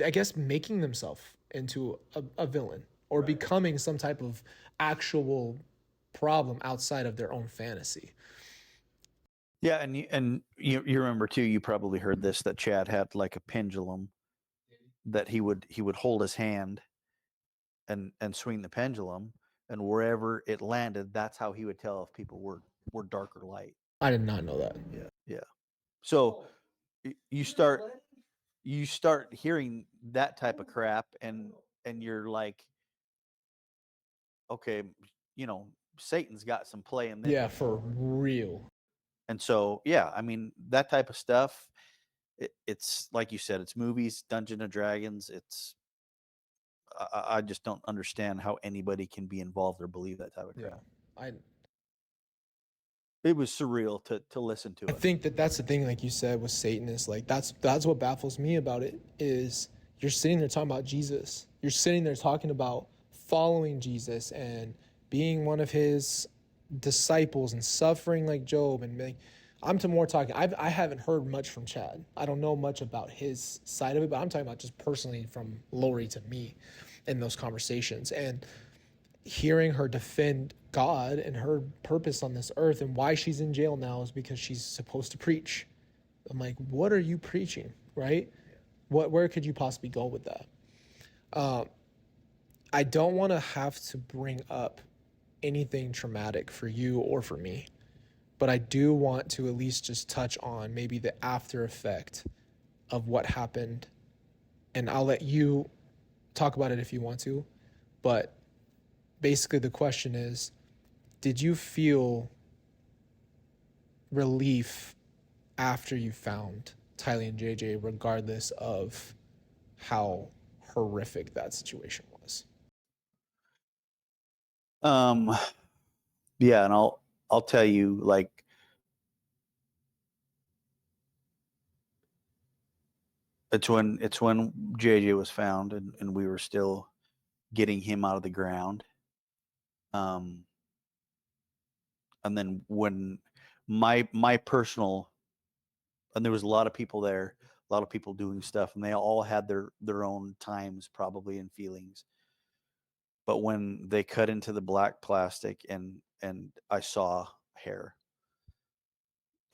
Speaker 1: I guess, making themselves into a villain or
Speaker 2: Right.
Speaker 1: becoming some type of actual problem outside of their own fantasy.
Speaker 2: Yeah, and you remember too, you probably heard this, that Chad had like a pendulum that he would hold his hand and swing the pendulum, and wherever it landed, that's how he would tell if people were dark or light.
Speaker 1: I did not know that.
Speaker 2: Yeah. So you start hearing that type of crap, and you're like, okay, Satan's got some play in this.
Speaker 1: Yeah, for real.
Speaker 2: And so, yeah, I mean, that type of stuff, it's like you said, it's movies, Dungeon and Dragons. I just don't understand how anybody can be involved or believe that type of crap.
Speaker 1: I
Speaker 2: It was surreal to listen to
Speaker 1: I
Speaker 2: it.
Speaker 1: think that that's the thing, like you said, with Satanists. Like that's what baffles me about it is you're sitting there talking about Jesus. You're sitting there talking about following Jesus and being one of his disciples and suffering like Job and like I'm to more talking. I haven't heard much from Chad. I don't know much about his side of it, but I'm talking about just personally from Lori to me in those conversations and hearing her defend God and her purpose on this earth and why she's in jail now is because she's supposed to preach. I'm like, what are you preaching, right? Where could you possibly go with that? I don't want to have to bring up anything traumatic for you or for me, but I do want to at least just touch on maybe the after effect of what happened, and I'll let you talk about it if you want to, but basically the question is, did you feel relief after you found Tylee and JJ, regardless of how horrific that situation was?
Speaker 2: Yeah, and I'll tell you, like, it's when JJ was found, and we were still getting him out of the ground. And then when my personal, and there was a lot of people there, a lot of people doing stuff, and they all had their own times probably and feelings. But when they cut into the black plastic and I saw hair,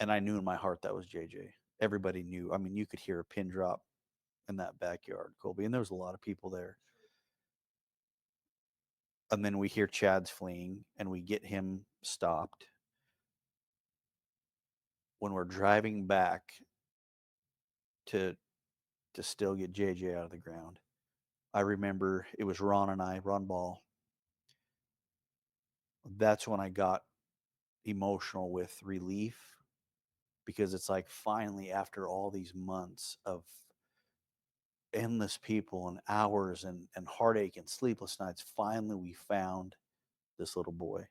Speaker 2: and I knew in my heart that was JJ. Everybody knew. I mean, you could hear a pin drop in that backyard, Colby, and there was a lot of people there. And then we hear Chad's fleeing, and we get him stopped. When we're driving back to still get JJ out of the ground, I remember it was Ron and I, Ron Ball. That's when I got emotional with relief, because it's like finally, after all these months of endless people and hours and heartache and sleepless nights, finally we found this little boy.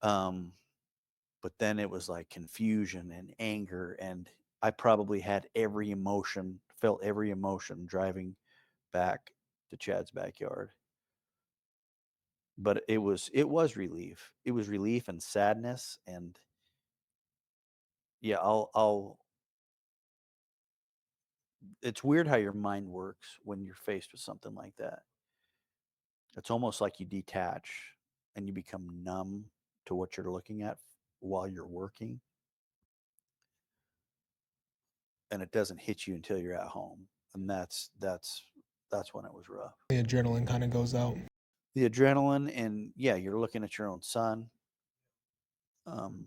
Speaker 2: But then it was like confusion and anger, and I probably had every emotion, felt every emotion driving back to Chad's backyard. But it was relief. It was relief and sadness, and yeah, I'll it's weird how your mind works when you're faced with something like that. It's almost like you detach and you become numb to what you're looking at while you're working, and it doesn't hit you until you're at home, and that's when it was rough.
Speaker 1: The adrenaline kind of goes out.
Speaker 2: The adrenaline, and yeah, you're looking at your own son. Um,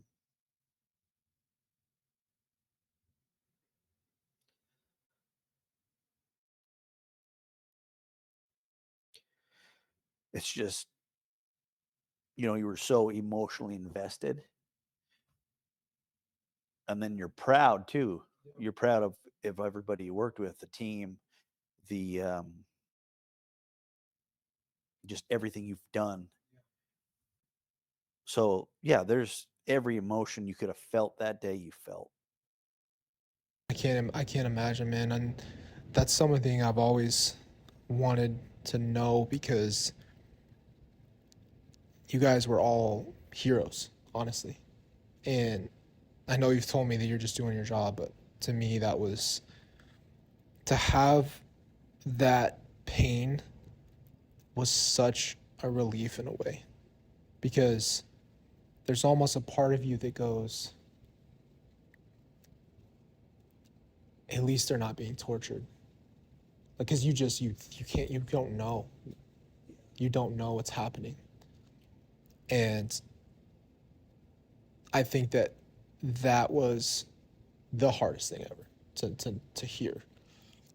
Speaker 2: it's just, you were so emotionally invested, and then you're proud too. You're proud of everybody you worked with, the team, the just everything you've done. So yeah, there's every emotion you could have felt that day you felt.
Speaker 1: I can't imagine, man. And that's something I've always wanted to know because you guys were all heroes, honestly. And I know you've told me that you're just doing your job, but to me, that was to have that pain was such a relief in a way because there's almost a part of you that goes, at least they're not being tortured. Like, because you can't, you don't know what's happening. And I think that that was the hardest thing ever to hear.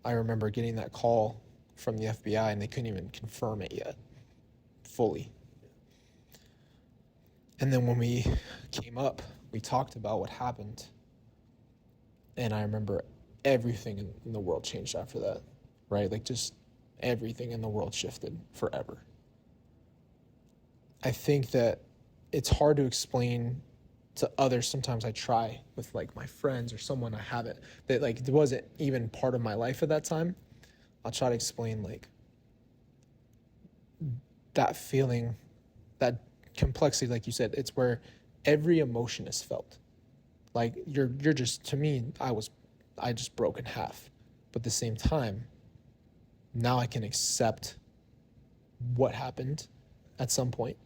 Speaker 1: I remember getting that call from the FBI and they couldn't even confirm it yet fully. And then when we came up, we talked about what happened. And I remember everything in the world changed after that, right? Like just everything in the world shifted forever. I think that it's hard to explain to others. Sometimes I try with like my friends or someone I haven't, that like it wasn't even part of my life at that time. I'll try to explain like that feeling, that complexity, like you said, it's where every emotion is felt. Like you're just, to me, I just broke in half. But at the same time, now I can accept what happened at some point.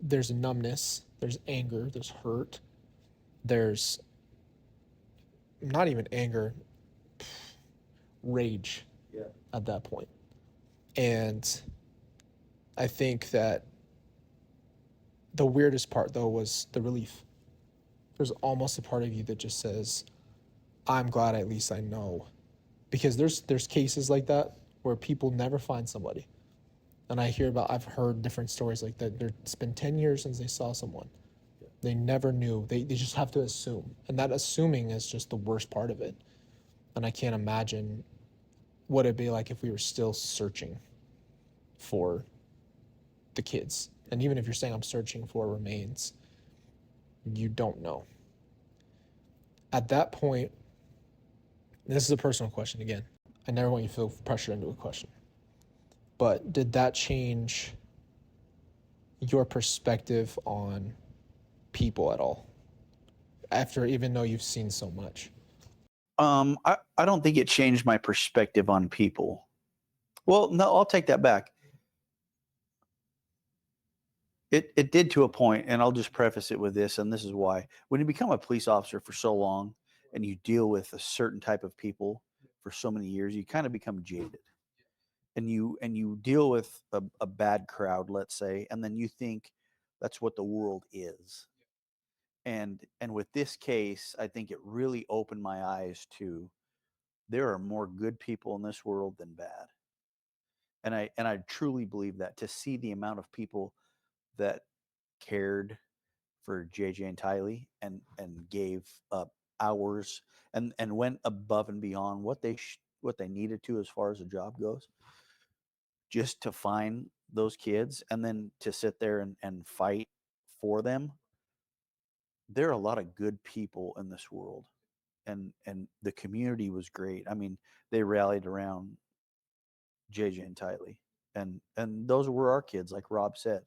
Speaker 1: There's numbness, there's anger, there's hurt, there's not even anger, rage
Speaker 2: Yeah.
Speaker 1: at that point. And I think that the weirdest part though was the relief. There's almost a part of you that just says, I'm glad at least I know. Because there's cases like that where people never find somebody. And I've heard different stories like that. It's been 10 years since they saw someone. They never knew. They just have to assume. And that assuming is just the worst part of it. And I can't imagine what it'd be like if we were still searching for the kids. And even if you're saying I'm searching for remains, you don't know. At that point, this is a personal question again. I never want you to feel pressured into a question. But did that change your perspective on people at all? After, even though you've seen so much.
Speaker 2: I don't think it changed my perspective on people. Well, no, I'll take that back. It did to a point, and I'll just preface it with this, and this is why. When you become a police officer for so long and you deal with a certain type of people for so many years, you kind of become jaded. And you deal with a bad crowd, let's say, and then you think that's what the world is. And with this case, I think it really opened my eyes to there are more good people in this world than bad. And I truly believe that, to see the amount of people that cared for JJ and Tylee and gave up hours and went above and beyond what they needed to as far as the job goes, just to find those kids and then to sit there and fight for them. There are a lot of good people in this world, and the community was great. I mean, they rallied around JJ and Tylee. and those were our kids, like Rob said.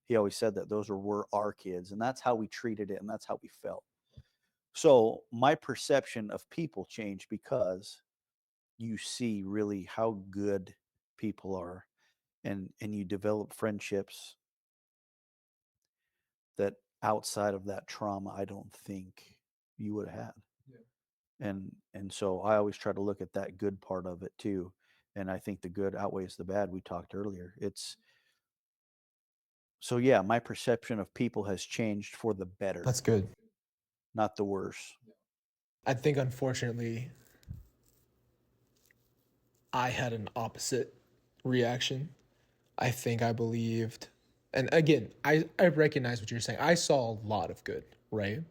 Speaker 2: He always said that those were our kids, and that's how we treated it, and that's how we felt. So my perception of people changed because you see really how good people are, and you develop friendships that outside of that trauma I don't think you would have had. And so I always try to look at that good part of it too. And I think the good outweighs the bad. We talked earlier. It's so yeah, my perception of people has changed for the better,
Speaker 1: That's good.
Speaker 2: not the worse.
Speaker 1: I think, unfortunately, I had an opposite reaction. I think I believed, and again, I recognize what you're saying. I saw a lot of good, right?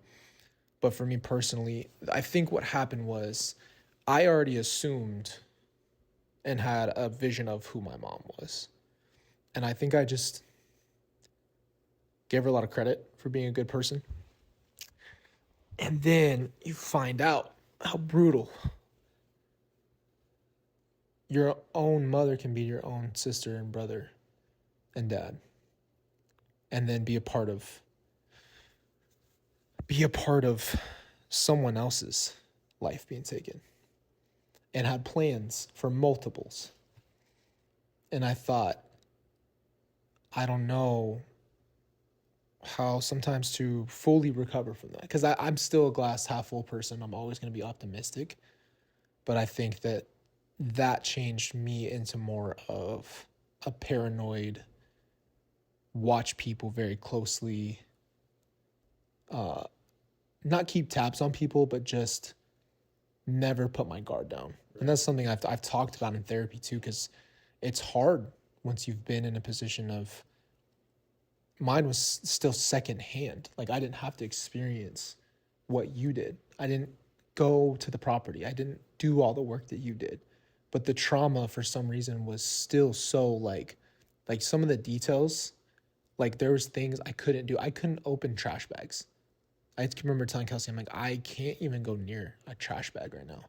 Speaker 1: But for me personally, I think what happened was I already assumed and had a vision of who my mom was. And I think I just gave her a lot of credit for being a good person. And then you find out how brutal your own mother can be, your own sister and brother and dad, and then be a part of someone else's life being taken, and had plans for multiples. And I thought, I don't know how sometimes to fully recover from that, because I'm still a glass half full person. I'm always going to be optimistic, but I think that that changed me into more of a paranoid, watch people very closely, not keep tabs on people, but just never put my guard down. And that's something I've talked about in therapy too, because it's hard once you've been in a position of, mine was still secondhand. Like, I didn't have to experience what you did. I didn't go to the property. I didn't do all the work that you did. But the trauma for some reason was still so like some of the details, like there was things I couldn't do. I couldn't open trash bags. I can remember telling Kelsey, I'm like, I can't even go near a trash bag right now.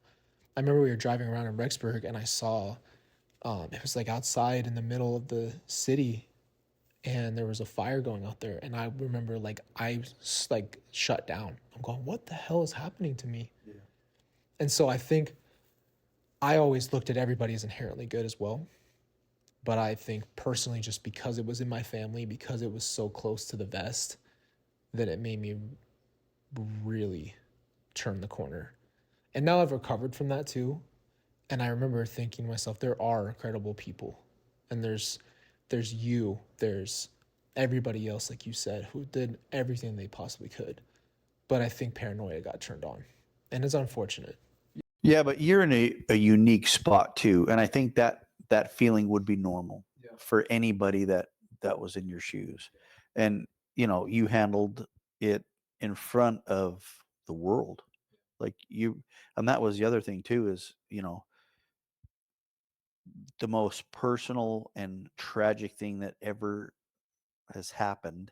Speaker 1: I remember we were driving around in Rexburg and I saw it was like outside in the middle of the city, and there was a fire going out there, and I remember like I like shut down. I'm going, what the hell is happening to me?
Speaker 2: Yeah.
Speaker 1: And so I think I always looked at everybody as inherently good as well. But I think personally, just because it was in my family, because it was so close to the vest, that it made me really turn the corner. And now I've recovered from that too. And I remember thinking to myself, there are incredible people. And there's you, there's everybody else, like you said, who did everything they possibly could. But I think paranoia got turned on. And it's unfortunate.
Speaker 2: Yeah, but you're in a unique spot too, and I think that that feeling would be normal for anybody that was in your shoes. And you handled it in front of the world. Like you And that was the other thing too, is the most personal and tragic thing that ever has happened,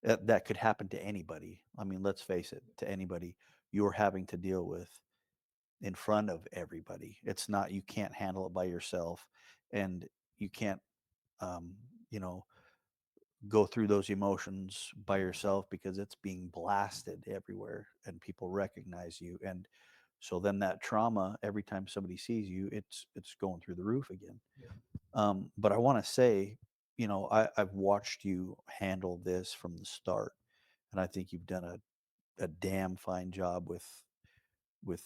Speaker 2: that could happen to anybody. I mean, let's face it, to anybody you're having to deal with in front of everybody. It's not, you can't handle it by yourself, and you can't, um, you know, go through those emotions by yourself, because it's being blasted everywhere and people recognize you. And so then that trauma, every time somebody sees you, it's going through the roof again. But I want to say, I've watched you handle this from the start, and I think you've done a damn fine job with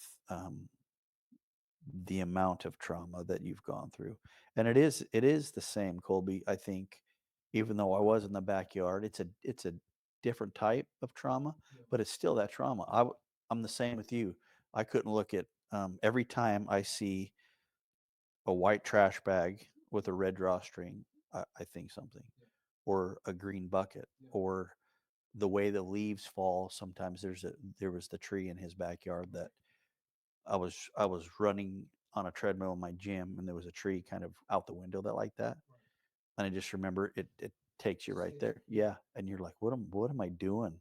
Speaker 2: the amount of trauma that you've gone through. And it is the same, Colby. I think, even though I was in the backyard, it's a different type of trauma, but it's still that trauma. I'm the same with you. I couldn't look at, every time I see a white trash bag with a red drawstring, I think something, or a green bucket, or the way the leaves fall. Sometimes there was the tree in his backyard that I was running on a treadmill in my gym, and there was a tree kind of out the window that like that. And I just remember it takes you right there. Yeah. And you're like, what am I doing?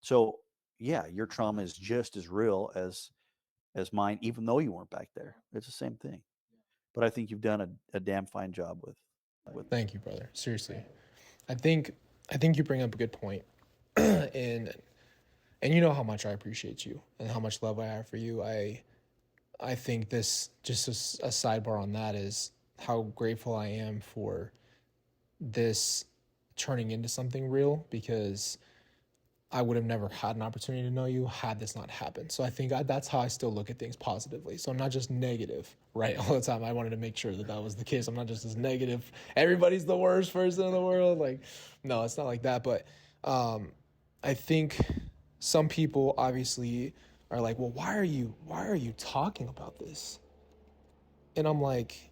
Speaker 2: So yeah, your trauma is just as real as mine, even though you weren't back there. It's the same thing. But I think you've done a damn fine job
Speaker 1: Thank you, brother. Seriously. I think you bring up a good point. And you know how much I appreciate you and how much love I have for you. I think this, just a sidebar on that, is how grateful I am for this turning into something real, because I would have never had an opportunity to know you had this not happened. So I think that's how I still look at things positively. So I'm not just negative, right, all the time. I wanted to make sure that was the case. I'm not just this negative, everybody's the worst person in the world. Like, no, it's not like that. But I think some people obviously are like, well, why are you talking about this? And I'm like,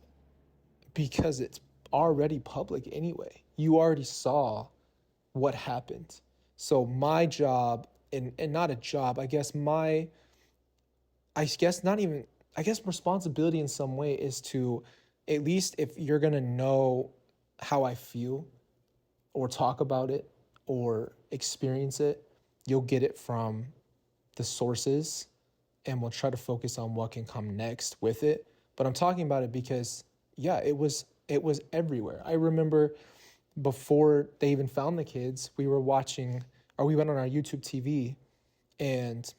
Speaker 1: because it's already public anyway. You already saw what happened. So my job, and not a job, I guess not even, I guess responsibility in some way is to, at least if you're going to know how I feel or talk about it or experience it, you'll get it from the sources, and we'll try to focus on what can come next with it. But I'm talking about it because, yeah, it was everywhere. I remember before they even found the kids, we were watching, or we went on our YouTube TV, and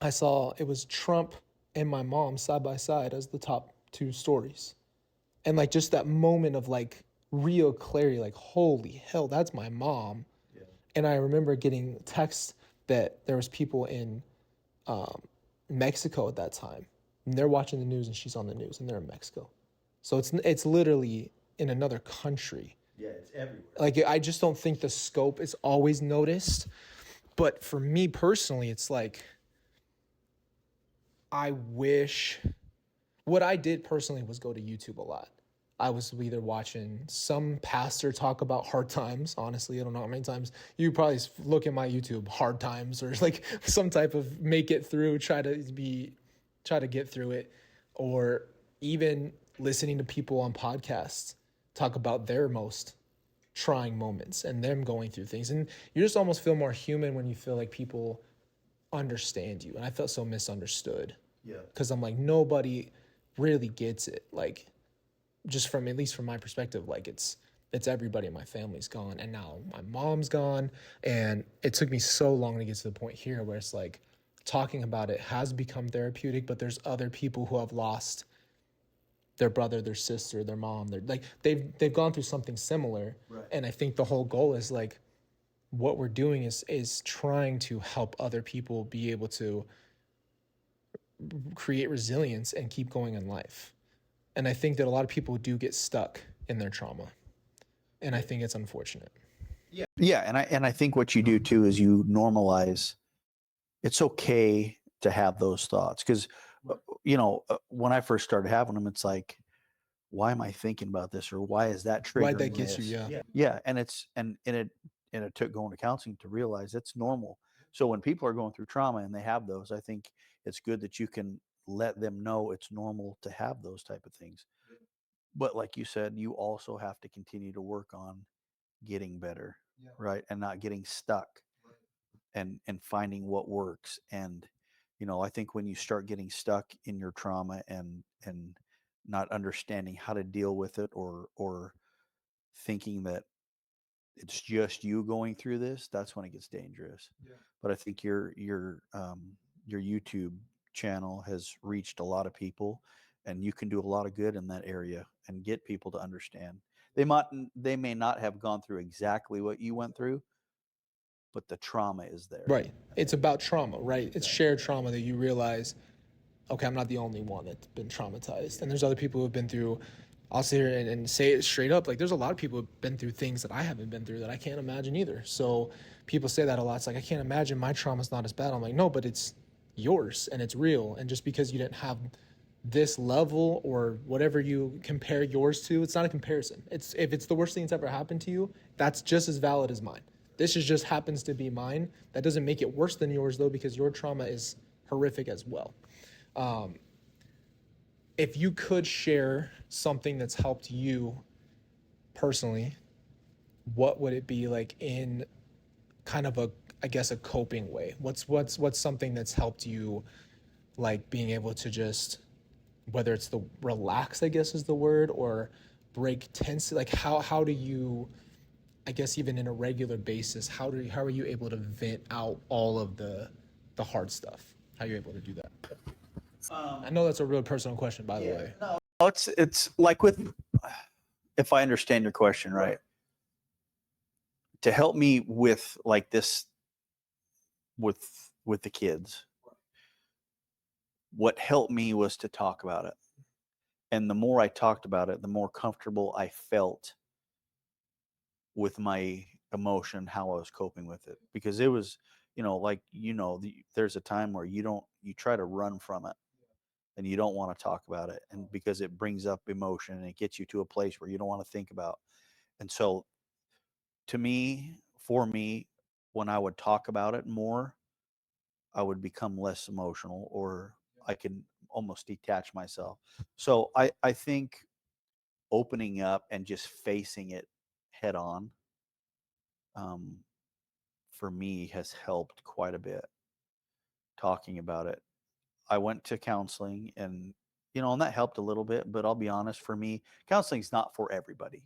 Speaker 1: I saw it was Trump and my mom side by side as the top two stories. And like just that moment of like real clarity, like, holy hell, that's my mom. Yeah. And I remember getting texts that there was people in Mexico at that time, and they're watching the news and she's on the news and they're in Mexico. So it's literally in another country.
Speaker 2: Yeah, it's everywhere.
Speaker 1: Like, I just don't think the scope is always noticed. But for me personally, it's like, I wish, what I did personally was go to YouTube a lot. I was either watching some pastor talk about hard times. Honestly, I don't know how many times you probably look at my YouTube, hard times, or like some type of make it through, try to get through it, or even listening to people on podcasts talk about their most trying moments and them going through things. And you just almost feel more human when you feel like people understand you. And I felt so misunderstood. Yeah. Because I'm like, nobody really gets it. Like, just from, at least from my perspective, like it's everybody in my family's gone, and now my mom's gone, and it took me so long to get to the point here where it's like talking about it has become therapeutic, but there's other people who have lost their brother, their sister, their mom. They're like, they've gone through something similar. Right. And I think the whole goal is like, what we're doing is trying to help other people be able to create resilience and keep going in life. And I think that a lot of people do get stuck in their trauma, and I think it's unfortunate.
Speaker 2: Yeah, and I think what you do too is you normalize. It's okay to have those thoughts, because when I first started having them, it's like, why am I thinking about this, or why is that triggering?
Speaker 1: Why'd that get you?
Speaker 2: Yeah, and it took going to counseling to realize it's normal. So when people are going through trauma and they have those, I think it's good that you can let them know it's normal to have those type of things. But like you said, you also have to continue to work on getting better, right? And not getting stuck, and finding what works. And I think when you start getting stuck in your trauma and not understanding how to deal with it, or thinking that it's just you going through this, that's when it gets dangerous. Yeah. But I think your YouTube channel has reached a lot of people, and you can do a lot of good in that area and get people to understand. They may not have gone through exactly what you went through, but the trauma is there.
Speaker 1: Right. It's about trauma, right? It's shared trauma that you realize, okay, I'm not the only one that's been traumatized. And there's other people who have been through, I'll sit here and say it straight up, like, there's a lot of people who have been through things that I haven't been through that I can't imagine either. So people say that a lot. It's like, I can't imagine my trauma's not as bad. I'm like, no, but it's yours and it's real. And just because you didn't have this level or whatever you compare yours to, it's not a comparison. If it's the worst thing that's ever happened to you, that's just as valid as mine. This just happens to be mine. That doesn't make it worse than yours, though, because your trauma is horrific as well. If you could share something that's helped you personally, what would it be, like, in kind of a coping way? What's something that's helped you, like, being able to just, whether it's the relax, I guess is the word, or break tense? Like how do you, I guess even in a regular basis, how are you able to vent out all of the hard stuff? How are you able to do that? I know that's a real personal question, by the way.
Speaker 2: No, it's like with, if I understand your question right, to help me with like this with the kids, what helped me was to talk about it. And the more I talked about it, the more comfortable I felt with my emotion, how I was coping with it. Because it was, like, there's a time where you try to run from it and you don't want to talk about it. And because it brings up emotion and it gets you to a place where you don't want to think about. And so for me, when I would talk about it more, I would become less emotional, or I can almost detach myself. So I think opening up and just facing it head on, um, for me has helped quite a bit. Talking about it, I went to counseling, and that helped a little bit. But I'll be honest, for me, counseling's not for everybody.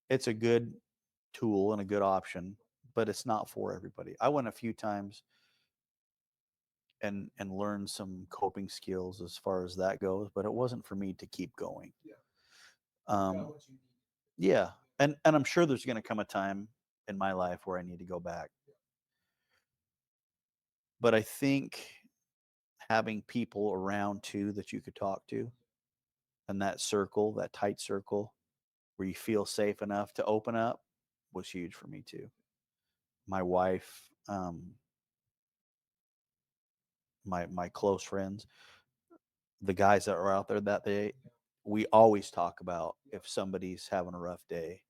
Speaker 2: It's a good tool and a good option, but it's not for everybody. I went a few times and learned some coping skills as far as that goes, but it wasn't for me to keep going. Um, yeah, and I'm sure there's going to come a time in my life where I need to go back. But I think having people around too that you could talk to, and that circle, that tight circle where you feel safe enough to open up, was huge for me too. My wife, my close friends, the guys that are out there that day, we always talk about if somebody's having a rough day,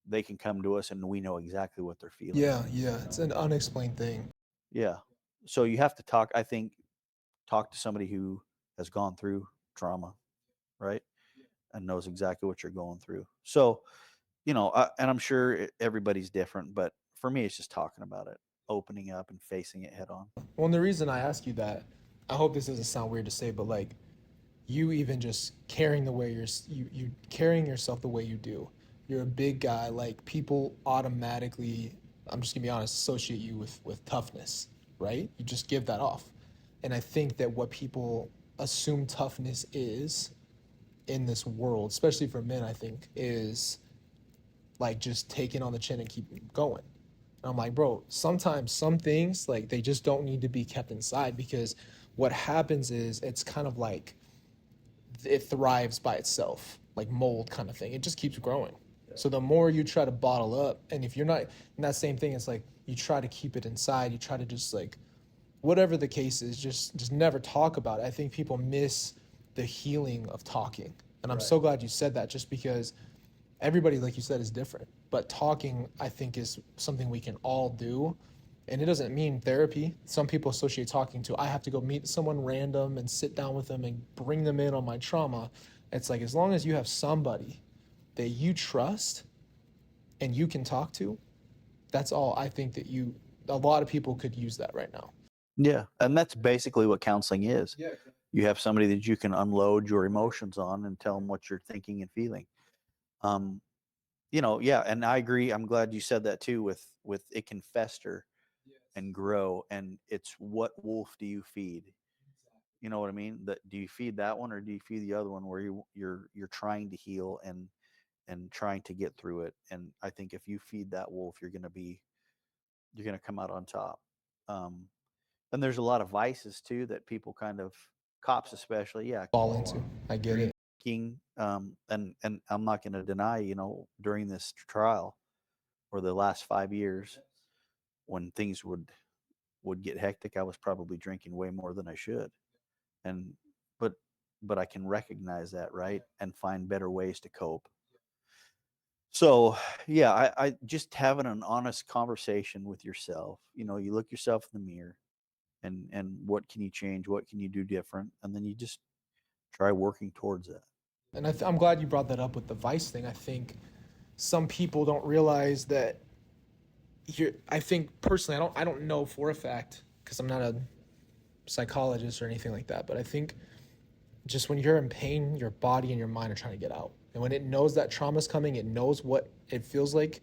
Speaker 2: they can come to us and we know exactly what they're feeling.
Speaker 1: Yeah, yeah, it's an unexplained thing.
Speaker 2: Yeah. So you have to I think, talk to somebody who has gone through trauma, right? And knows exactly what you're going through. So, and I'm sure everybody's different, but for me, it's just talking about it, opening up and facing it head on.
Speaker 1: Well, and the reason I ask you that, I hope this doesn't sound weird to say, but like you even just carrying the way you carrying yourself the way you do. You're a big guy. Like people automatically, I'm just gonna be honest, associate you with toughness, right? You just give that off, and I think that what people assume toughness is in this world, especially for men, I think is like just taking on the chin and keep going. And I'm like, bro, sometimes some things like they just don't need to be kept inside because what happens is it's kind of like it thrives by itself, like mold kind of thing. It just keeps growing. So the more you try to bottle up, and if you're not in that same thing, it's like you try to keep it inside. You try to just like, whatever the case is, just never talk about it. I think people miss the healing of talking, and I'm so glad you said that, just because everybody, like you said, is different. But talking, I think, is something we can all do. And it doesn't mean therapy. Some people associate talking to, I have to go meet someone random and sit down with them and bring them in on my trauma. It's like, as long as you have somebody that you trust and you can talk to, that's all. I think that a lot of people could use that right now.
Speaker 2: Yeah. And that's basically what counseling is. Yeah. You have somebody that you can unload your emotions on and tell them what you're thinking and feeling. Um, yeah, and I agree. I'm glad you said that too. With it can fester and grow, and it's what wolf do you feed? You know what I mean? That, do you feed that one or do you feed the other one where you're trying to heal and trying to get through it? And I think if you feed that wolf, you're gonna come out on top. Um, and there's a lot of vices too that people kind of, cops especially, yeah,
Speaker 1: Fall into. I get it.
Speaker 2: drinking, and I'm not going to deny, during this trial or the last 5 years, when things would get hectic, I was probably drinking way more than I should, and but but I can recognize that, right, and find better ways to cope. So yeah, I just having an honest conversation with yourself. You look yourself in the mirror, and what can you change, what can you do different, and then you just try working towards it.
Speaker 1: And I'm glad you brought that up with the vice thing. I think some people don't realize that I think personally, I don't know for a fact because I'm not a psychologist or anything like that, but I think just when you're in pain, your body and your mind are trying to get out. And when it knows that trauma's coming, it knows what it feels like,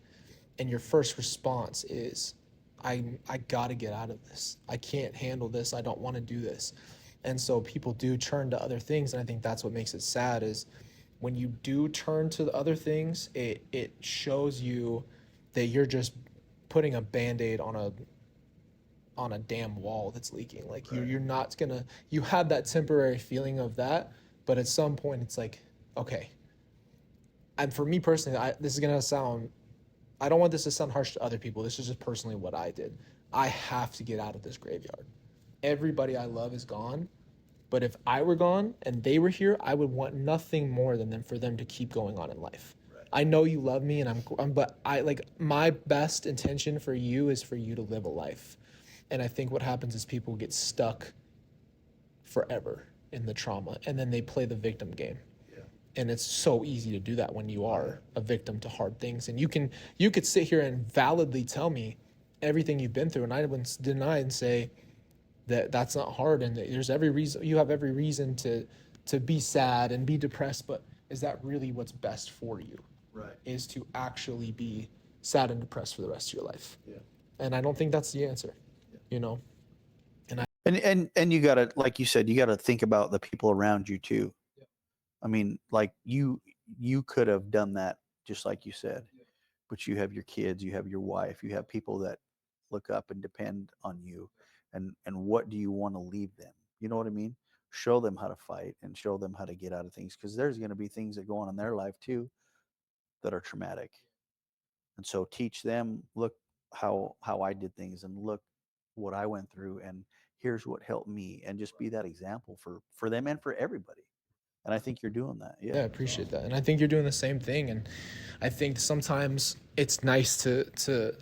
Speaker 1: and your first response is, I gotta get out of this. I can't handle this. I don't want to do this. And so people do turn to other things, and I think that's what makes it sad is when you do turn to the other things, it shows you that you're just putting a band-aid on a damn wall that's leaking. Like you're not gonna you have that temporary feeling of that, but at some point it's like, okay. And for me personally, this is gonna sound I don't want this to sound harsh to other people. This is just personally what I did. I have to get out of this graveyard. Everybody I love is gone, but if I were gone and they were here, I would want nothing more than them for them to keep going on in life. Right. I know you love me, and but I like my best intention for you is for you to live a life. And I think what happens is people get stuck forever in the trauma, and then they play the victim game. And it's so easy to do that when you are a victim to hard things. And you could sit here and validly tell me everything you've been through, and I wouldn't deny and say that that's not hard, and that there's every reason you have every reason to be sad and be depressed. But is that really what's best for you? Right. Is to actually be sad and depressed for the rest of your life. Yeah. And I don't think that's the answer. Yeah. You know.
Speaker 2: And you gotta, like you said, you gotta think about the people around you too. I mean, like you could have done that just like you said, but you have your kids, you have your wife, you have people that look up and depend on you. And what do you want to leave them? You know what I mean? Show them how to fight and show them how to get out of things, because there's going to be things that go on in their life too that are traumatic. And so teach them, look how I did things, and look what I went through, and here's what helped me, and just be that example for them and for everybody. And I think you're doing that. Yeah.
Speaker 1: Yeah, I appreciate that. And I think you're doing the same thing. And I think sometimes it's nice to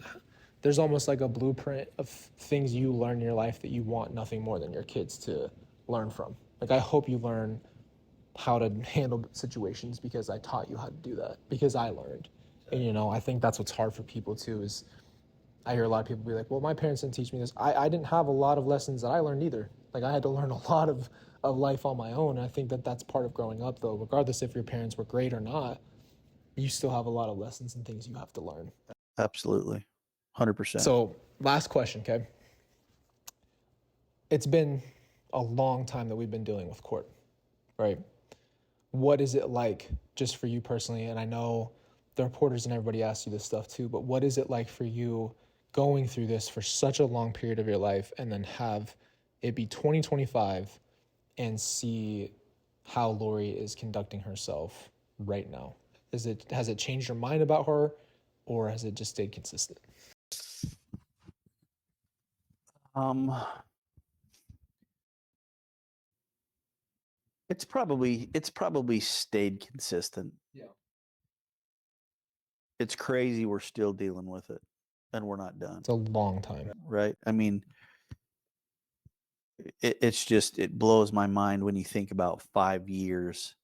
Speaker 1: there's almost like a blueprint of things you learn in your life that you want nothing more than your kids to learn from. Like I hope you learn how to handle situations because I taught you how to do that, because I learned. And you know, I think that's what's hard for people too is I hear a lot of people be like, well, my parents didn't teach me this. I didn't have a lot of lessons that I learned either. Like I had to learn a lot of life on my own. And I think that that's part of growing up though, regardless if your parents were great or not, you still have a lot of lessons and things you have to learn.
Speaker 2: Absolutely. 100%.
Speaker 1: So last question, okay? It's been a long time that we've been dealing with court, right? What is it like just for you personally? And I know the reporters and everybody asks you this stuff too, but what is it like for you going through this for such a long period of your life and then have it be 2025 and see how Lori is conducting herself right now? Has it changed your mind about her, or has it just stayed consistent?
Speaker 2: It's probably stayed consistent.
Speaker 1: Yeah.
Speaker 2: It's crazy we're still dealing with it and we're not done.
Speaker 1: It's a long time.
Speaker 2: Right? I mean, it's just, it blows my mind when you think about 5 years.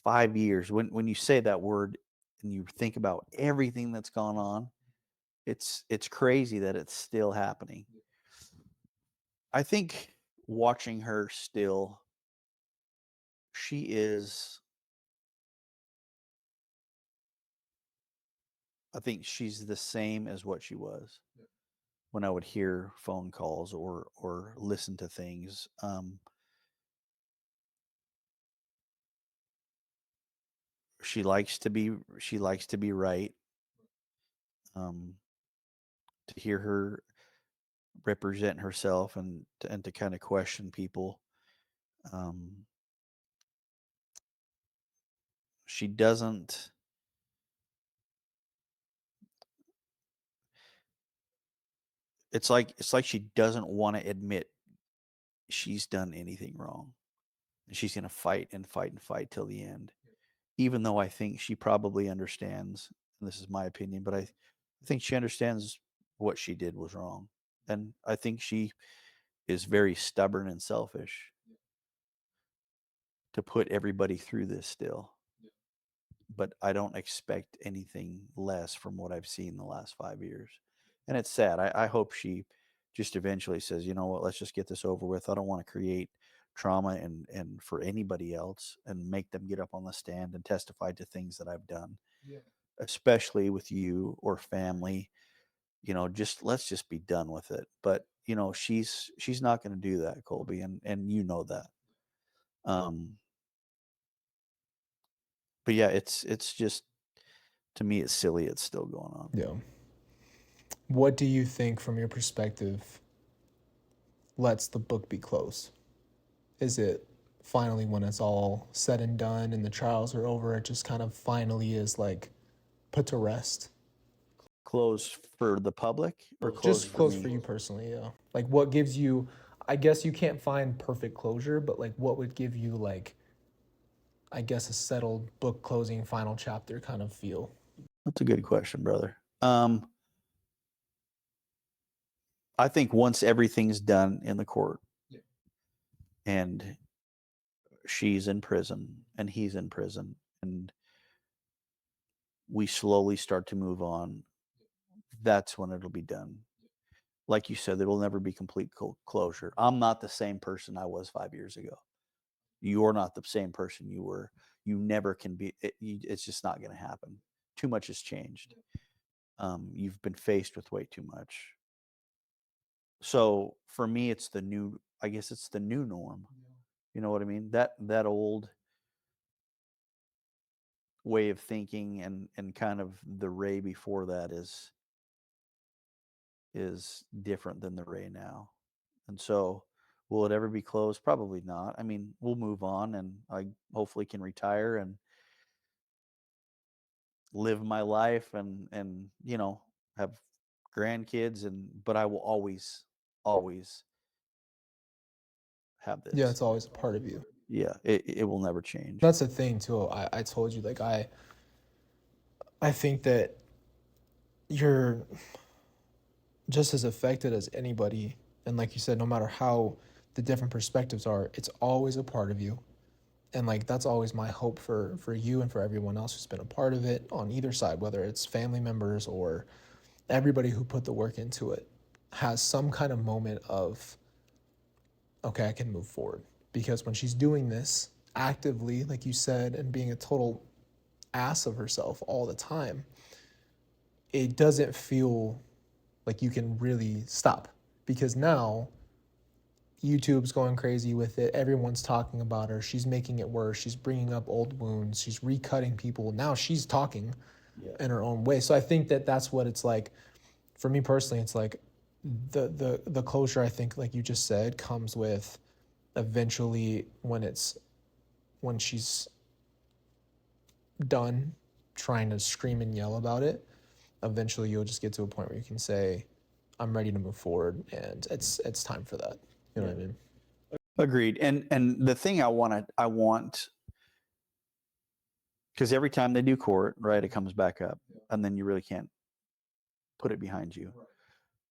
Speaker 2: 5 years. When you say that word and you think about everything that's gone on, it's crazy that it's still happening. I think watching her still, she is, I think she's the same as what she was when I would hear phone calls or listen to things. She likes to be right. To hear her represent herself and to kind of question people. She doesn't. It's like she doesn't want to admit she's done anything wrong, and she's gonna fight and fight and fight till the end. Even though I think she probably understands, and this is my opinion, but I think she understands what she did was wrong, and I think she is very stubborn and selfish to put everybody through this still. But I don't expect anything less from what I've seen the last 5 years. And it's sad. I hope she just eventually says, you know what, let's just get this over with. I don't want to create trauma and for anybody else, and make them get up on the stand and testify to things that I've done, especially with you or family. Just let's just be done with it. But she's not going to do that, Colby, and you know that. Um, but yeah, it's just, to me, it's silly. It's still going on.
Speaker 1: Yeah. What do you think, from your perspective, lets the book be closed? Is it finally, when it's all said and done and the trials are over, it just kind of finally is like put to rest?
Speaker 2: Close for the public or close
Speaker 1: Just
Speaker 2: for
Speaker 1: close for
Speaker 2: me?
Speaker 1: you personally, yeah. Like, what gives you, I guess you can't find perfect closure, but like, what would give you, like, I guess, a settled book closing final chapter kind of feel?
Speaker 2: That's a good question, brother. I think once everything's done in the court and she's in prison and he's in prison and we slowly start to move on, that's when it'll be done. Like you said, there will never be complete closure. I'm not the same person I was 5 years ago. You're not the same person you were. You never can be. It's just not going to happen. Too much has changed. You've been faced with way too much. So for me, it's the new. I guess it's the new norm. You know what I mean? That old way of thinking and kind of the Ray before that is different than the Ray now. And so, will it ever be closed? Probably not. I mean, we'll move on, and I hopefully can retire and live my life and have grandkids, but I will always have
Speaker 1: Yeah,
Speaker 2: this.
Speaker 1: it's always a part of you.
Speaker 2: Yeah, it will never change.
Speaker 1: That's the thing too. I told you, like, I think that you're just as affected as anybody. And like you said, no matter how the different perspectives are, it's always a part of you. And like, that's always my hope for you and for everyone else who's been a part of it on either side, whether it's family members or everybody who put the work into it, has some kind of moment of, okay, I can move forward. Because when she's doing this actively, like you said, and being a total ass of herself all the time, it doesn't feel like you can really stop. Because now YouTube's going crazy with it. Everyone's talking about her. She's making it worse. She's bringing up old wounds. She's recutting people. Now she's talking in her own way. So I think that that's what it's like. For me personally, it's like the closure, I think, like you just said, comes with eventually when she's done trying to scream and yell about it. Eventually, you'll just get to a point where you can say, "I'm ready to move forward," and it's time for that. You know what I mean?
Speaker 2: Agreed. And the thing I want, because every time they do court, right, it comes back up, and then you really can't put it behind you.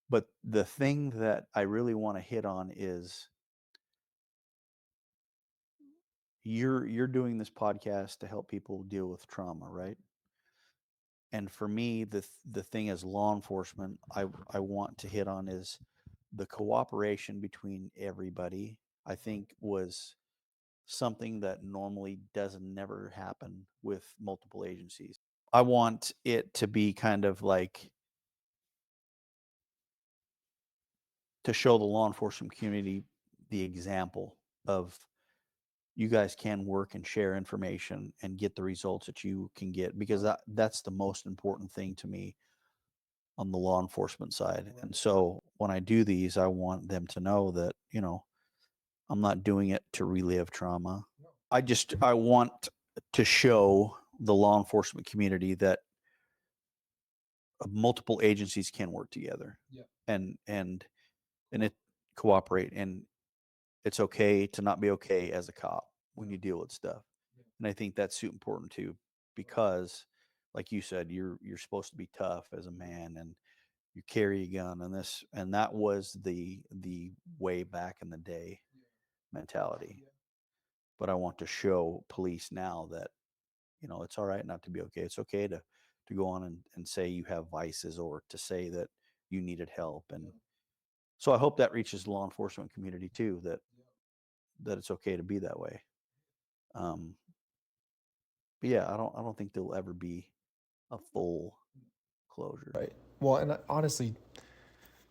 Speaker 2: But the thing that I really want to hit on is you're doing this podcast to help people deal with trauma, right? And for me, the thing as law enforcement, I want to hit on is the cooperation between everybody. I think was something that normally does never happen with multiple agencies. I want it to be kind of like to show the law enforcement community the example of you guys can work and share information and get the results that you can get, because that's the most important thing to me on the law enforcement side. And so when I do these, I want them to know that, I'm not doing it to relive trauma. I want to show the law enforcement community that multiple agencies can work together and it cooperate, and it's okay to not be okay as a cop when you deal with stuff. And I think that's super important too, because like you said, you're supposed to be tough as a man, and you carry a gun, and that was the way back in the day mentality. But I want to show police now that it's all right not to be okay. It's okay to go on and say you have vices, or to say that you needed help. And so I hope that reaches the law enforcement community too, that that it's okay to be that way. Um, but yeah, I don't think there'll ever be a full closure.
Speaker 1: Right. Well, and honestly,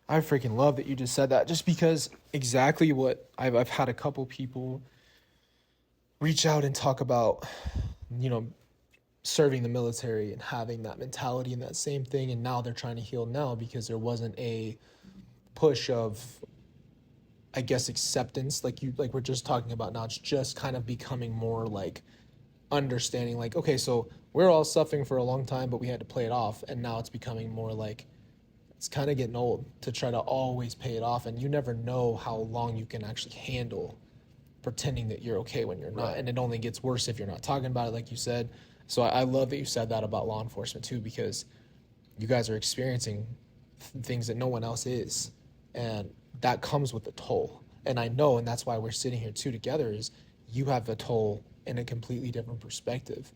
Speaker 1: I freaking love that you just said that, just because exactly what I've had a couple people reach out and talk about, you know, serving the military and having that mentality and that same thing. And now they're trying to heal now because there wasn't a push of, I guess, acceptance. Like we're just talking about now. It's just kind of becoming more like understanding, like, okay, so we're all suffering for a long time, but we had to play it off. And now it's becoming more like, it's kind of getting old to try to always pay it off. And you never know how long you can actually handle pretending that you're okay when you're not. Right. And it only gets worse if you're not talking about it, like you said. So I love that you said that about law enforcement too, because you guys are experiencing things that no one else is. And that comes with a toll. And I know, and that's why we're sitting here too together, is you have a toll in a completely different perspective,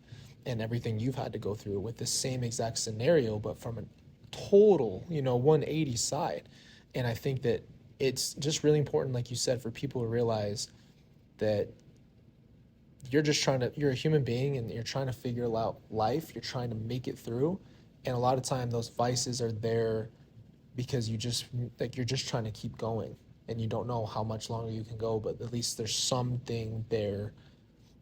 Speaker 1: and everything you've had to go through with the same exact scenario, but from a total, 180 side. And I think that it's just really important, like you said, for people to realize that you're a human being and you're trying to figure out life. You're trying to make it through. And a lot of time those vices are there because you're just trying to keep going, and you don't know how much longer you can go, but at least there's something there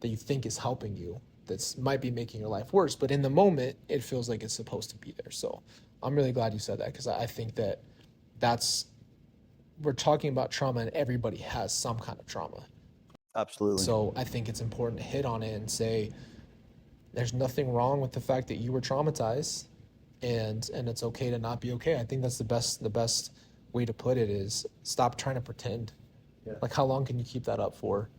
Speaker 1: that you think is helping you that's might be making your life worse. But in the moment, it feels like it's supposed to be there. So I'm really glad you said that, because I think that that's, we're talking about trauma, and everybody has some kind of trauma.
Speaker 2: Absolutely.
Speaker 1: So I think it's important to hit on it and say there's nothing wrong with the fact that you were traumatized, and it's okay to not be okay. I think that's the best way to put it, is stop trying to pretend. Yeah. Like, how long can you keep that up for?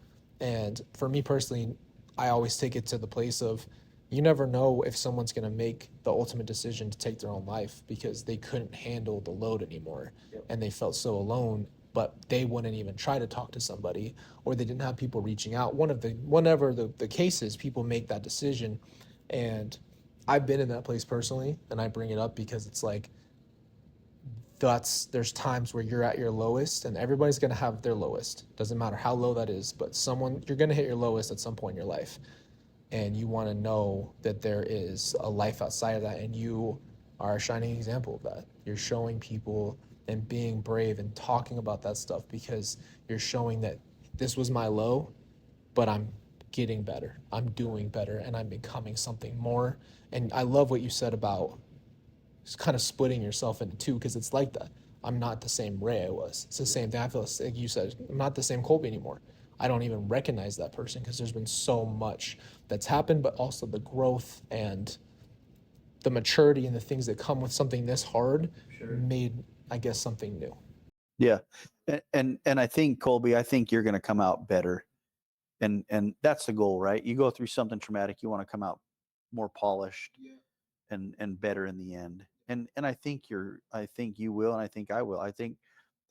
Speaker 1: And for me personally, I always take it to the place of, you never know if someone's going to make the ultimate decision to take their own life because they couldn't handle the load anymore. Yep. And they felt so alone, but they wouldn't even try to talk to somebody, or they didn't have people reaching out. Whenever the cases, people make that decision. And I've been in that place personally, and I bring it up because it's like, there's times where you're at your lowest, and everybody's going to have their lowest. Doesn't matter how low that is, but you're going to hit your lowest at some point in your life. And you want to know that there is a life outside of that, and you are a shining example of that. You're showing people and being brave and talking about that stuff, because you're showing that this was my low, but I'm getting better. I'm doing better, and I'm becoming something more. And I love what you said about just kind of splitting yourself into two, because it's like that. I'm not the same Ray I was. It's the same thing. I feel like you said, I'm not the same Colby anymore. I don't even recognize that person, because there's been so much that's happened, but also the growth and the maturity and the things that come with something this hard. Sure. Made, I guess, something new.
Speaker 2: Yeah. And I think, Colby, I think you're going to come out better. And that's the goal, right? You go through something traumatic, you want to come out more polished. Yeah. And better in the end. And I think you will, and I think I will. I think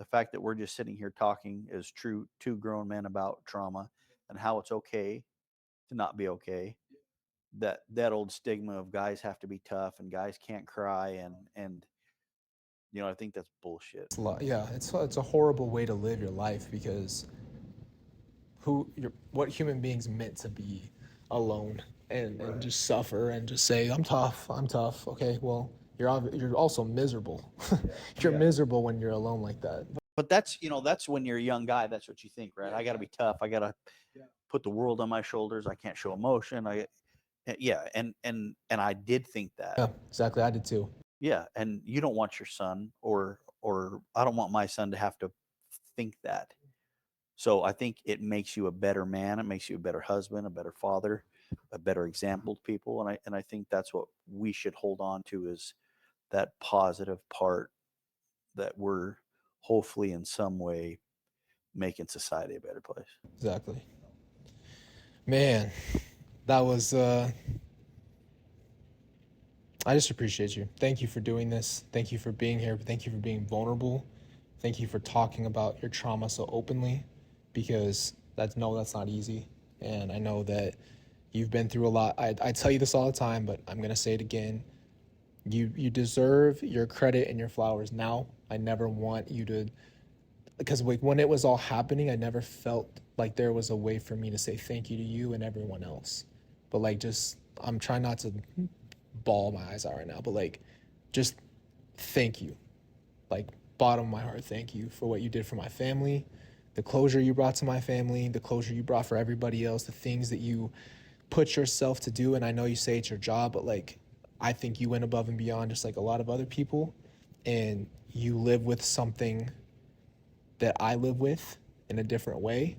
Speaker 2: the fact that we're just sitting here talking as two grown men about trauma and how it's okay to not be okay. That old stigma of guys have to be tough and guys can't cry, and I think that's bullshit.
Speaker 1: Yeah, it's a horrible way to live your life, because what human beings meant to be alone and just suffer and just say, I'm tough. Okay, well, you're also miserable. You're miserable when you're alone like that.
Speaker 2: But that's when you're a young guy, that's what you think, right? I got to be tough. I got to put the world on my shoulders. I can't show emotion. And I did think that.
Speaker 1: Yeah, exactly. I did too.
Speaker 2: Yeah, and you don't want your son, or I don't want my son to have to think that. So I think it makes you a better man. It makes you a better husband, a better father, a better example to people. And I think that's what we should hold on to, is that positive part, that we're hopefully in some way making society a better place.
Speaker 1: Exactly. Man, that was I just appreciate you. Thank you for doing this. Thank you for being here. Thank you for being vulnerable. Thank you for talking about your trauma so openly, because that's not easy. And I know that you've been through a lot. I tell you this all the time, but I'm going to say it again. You deserve your credit and your flowers now. I never want you to because like when it was all happening, I never felt like there was a way for me to say thank you to you and everyone else. But like, just I'm trying not to bawl my eyes out right now, but like, just thank you, like bottom of my heart, thank you for what you did for my family, the closure you brought to my family, the closure you brought for everybody else, the things that you put yourself to do. And I know you say it's your job, but like, I think you went above and beyond just like a lot of other people, and you live with something that I live with in a different way,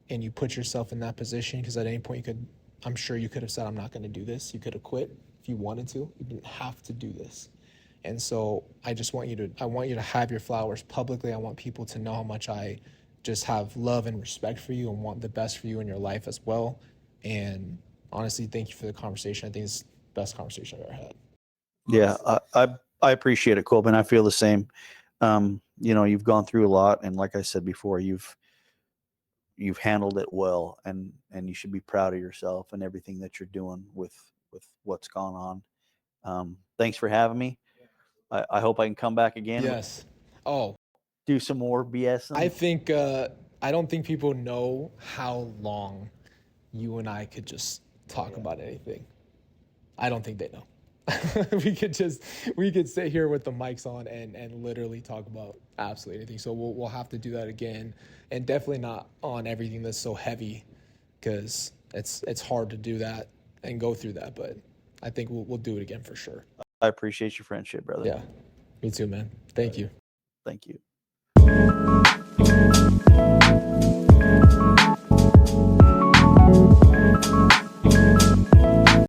Speaker 1: and you put yourself in that position because at any point you could, I'm sure you could have said, I'm not going to do this. You could have quit if you wanted to. You didn't have to do this. And so I just want you to, I want you to have your flowers publicly. I want people to know how much I just have love and respect for you and want the best for you in your life as well. And honestly, thank you for the conversation. I think it's the best conversation I've ever had.
Speaker 2: Yeah, I appreciate it, Colby, and I feel the same. You've gone through a lot, and like I said before, you've handled it well, and you should be proud of yourself and everything that you're doing with what's gone on. Thanks for having me. I hope I can come back again.
Speaker 1: Yes. Oh,
Speaker 2: Do some more BS.
Speaker 1: I think, I don't think people know how long you and I could just talk about anything. I don't think they know. we could sit here with the mics on and literally talk about absolutely anything. So we'll have to do that again, and definitely not on everything that's so heavy, because it's hard to do that and go through that. But I think we'll do it again for sure.
Speaker 2: I appreciate your friendship, brother.
Speaker 1: Yeah, me too, man. Thank you.
Speaker 2: Thank you.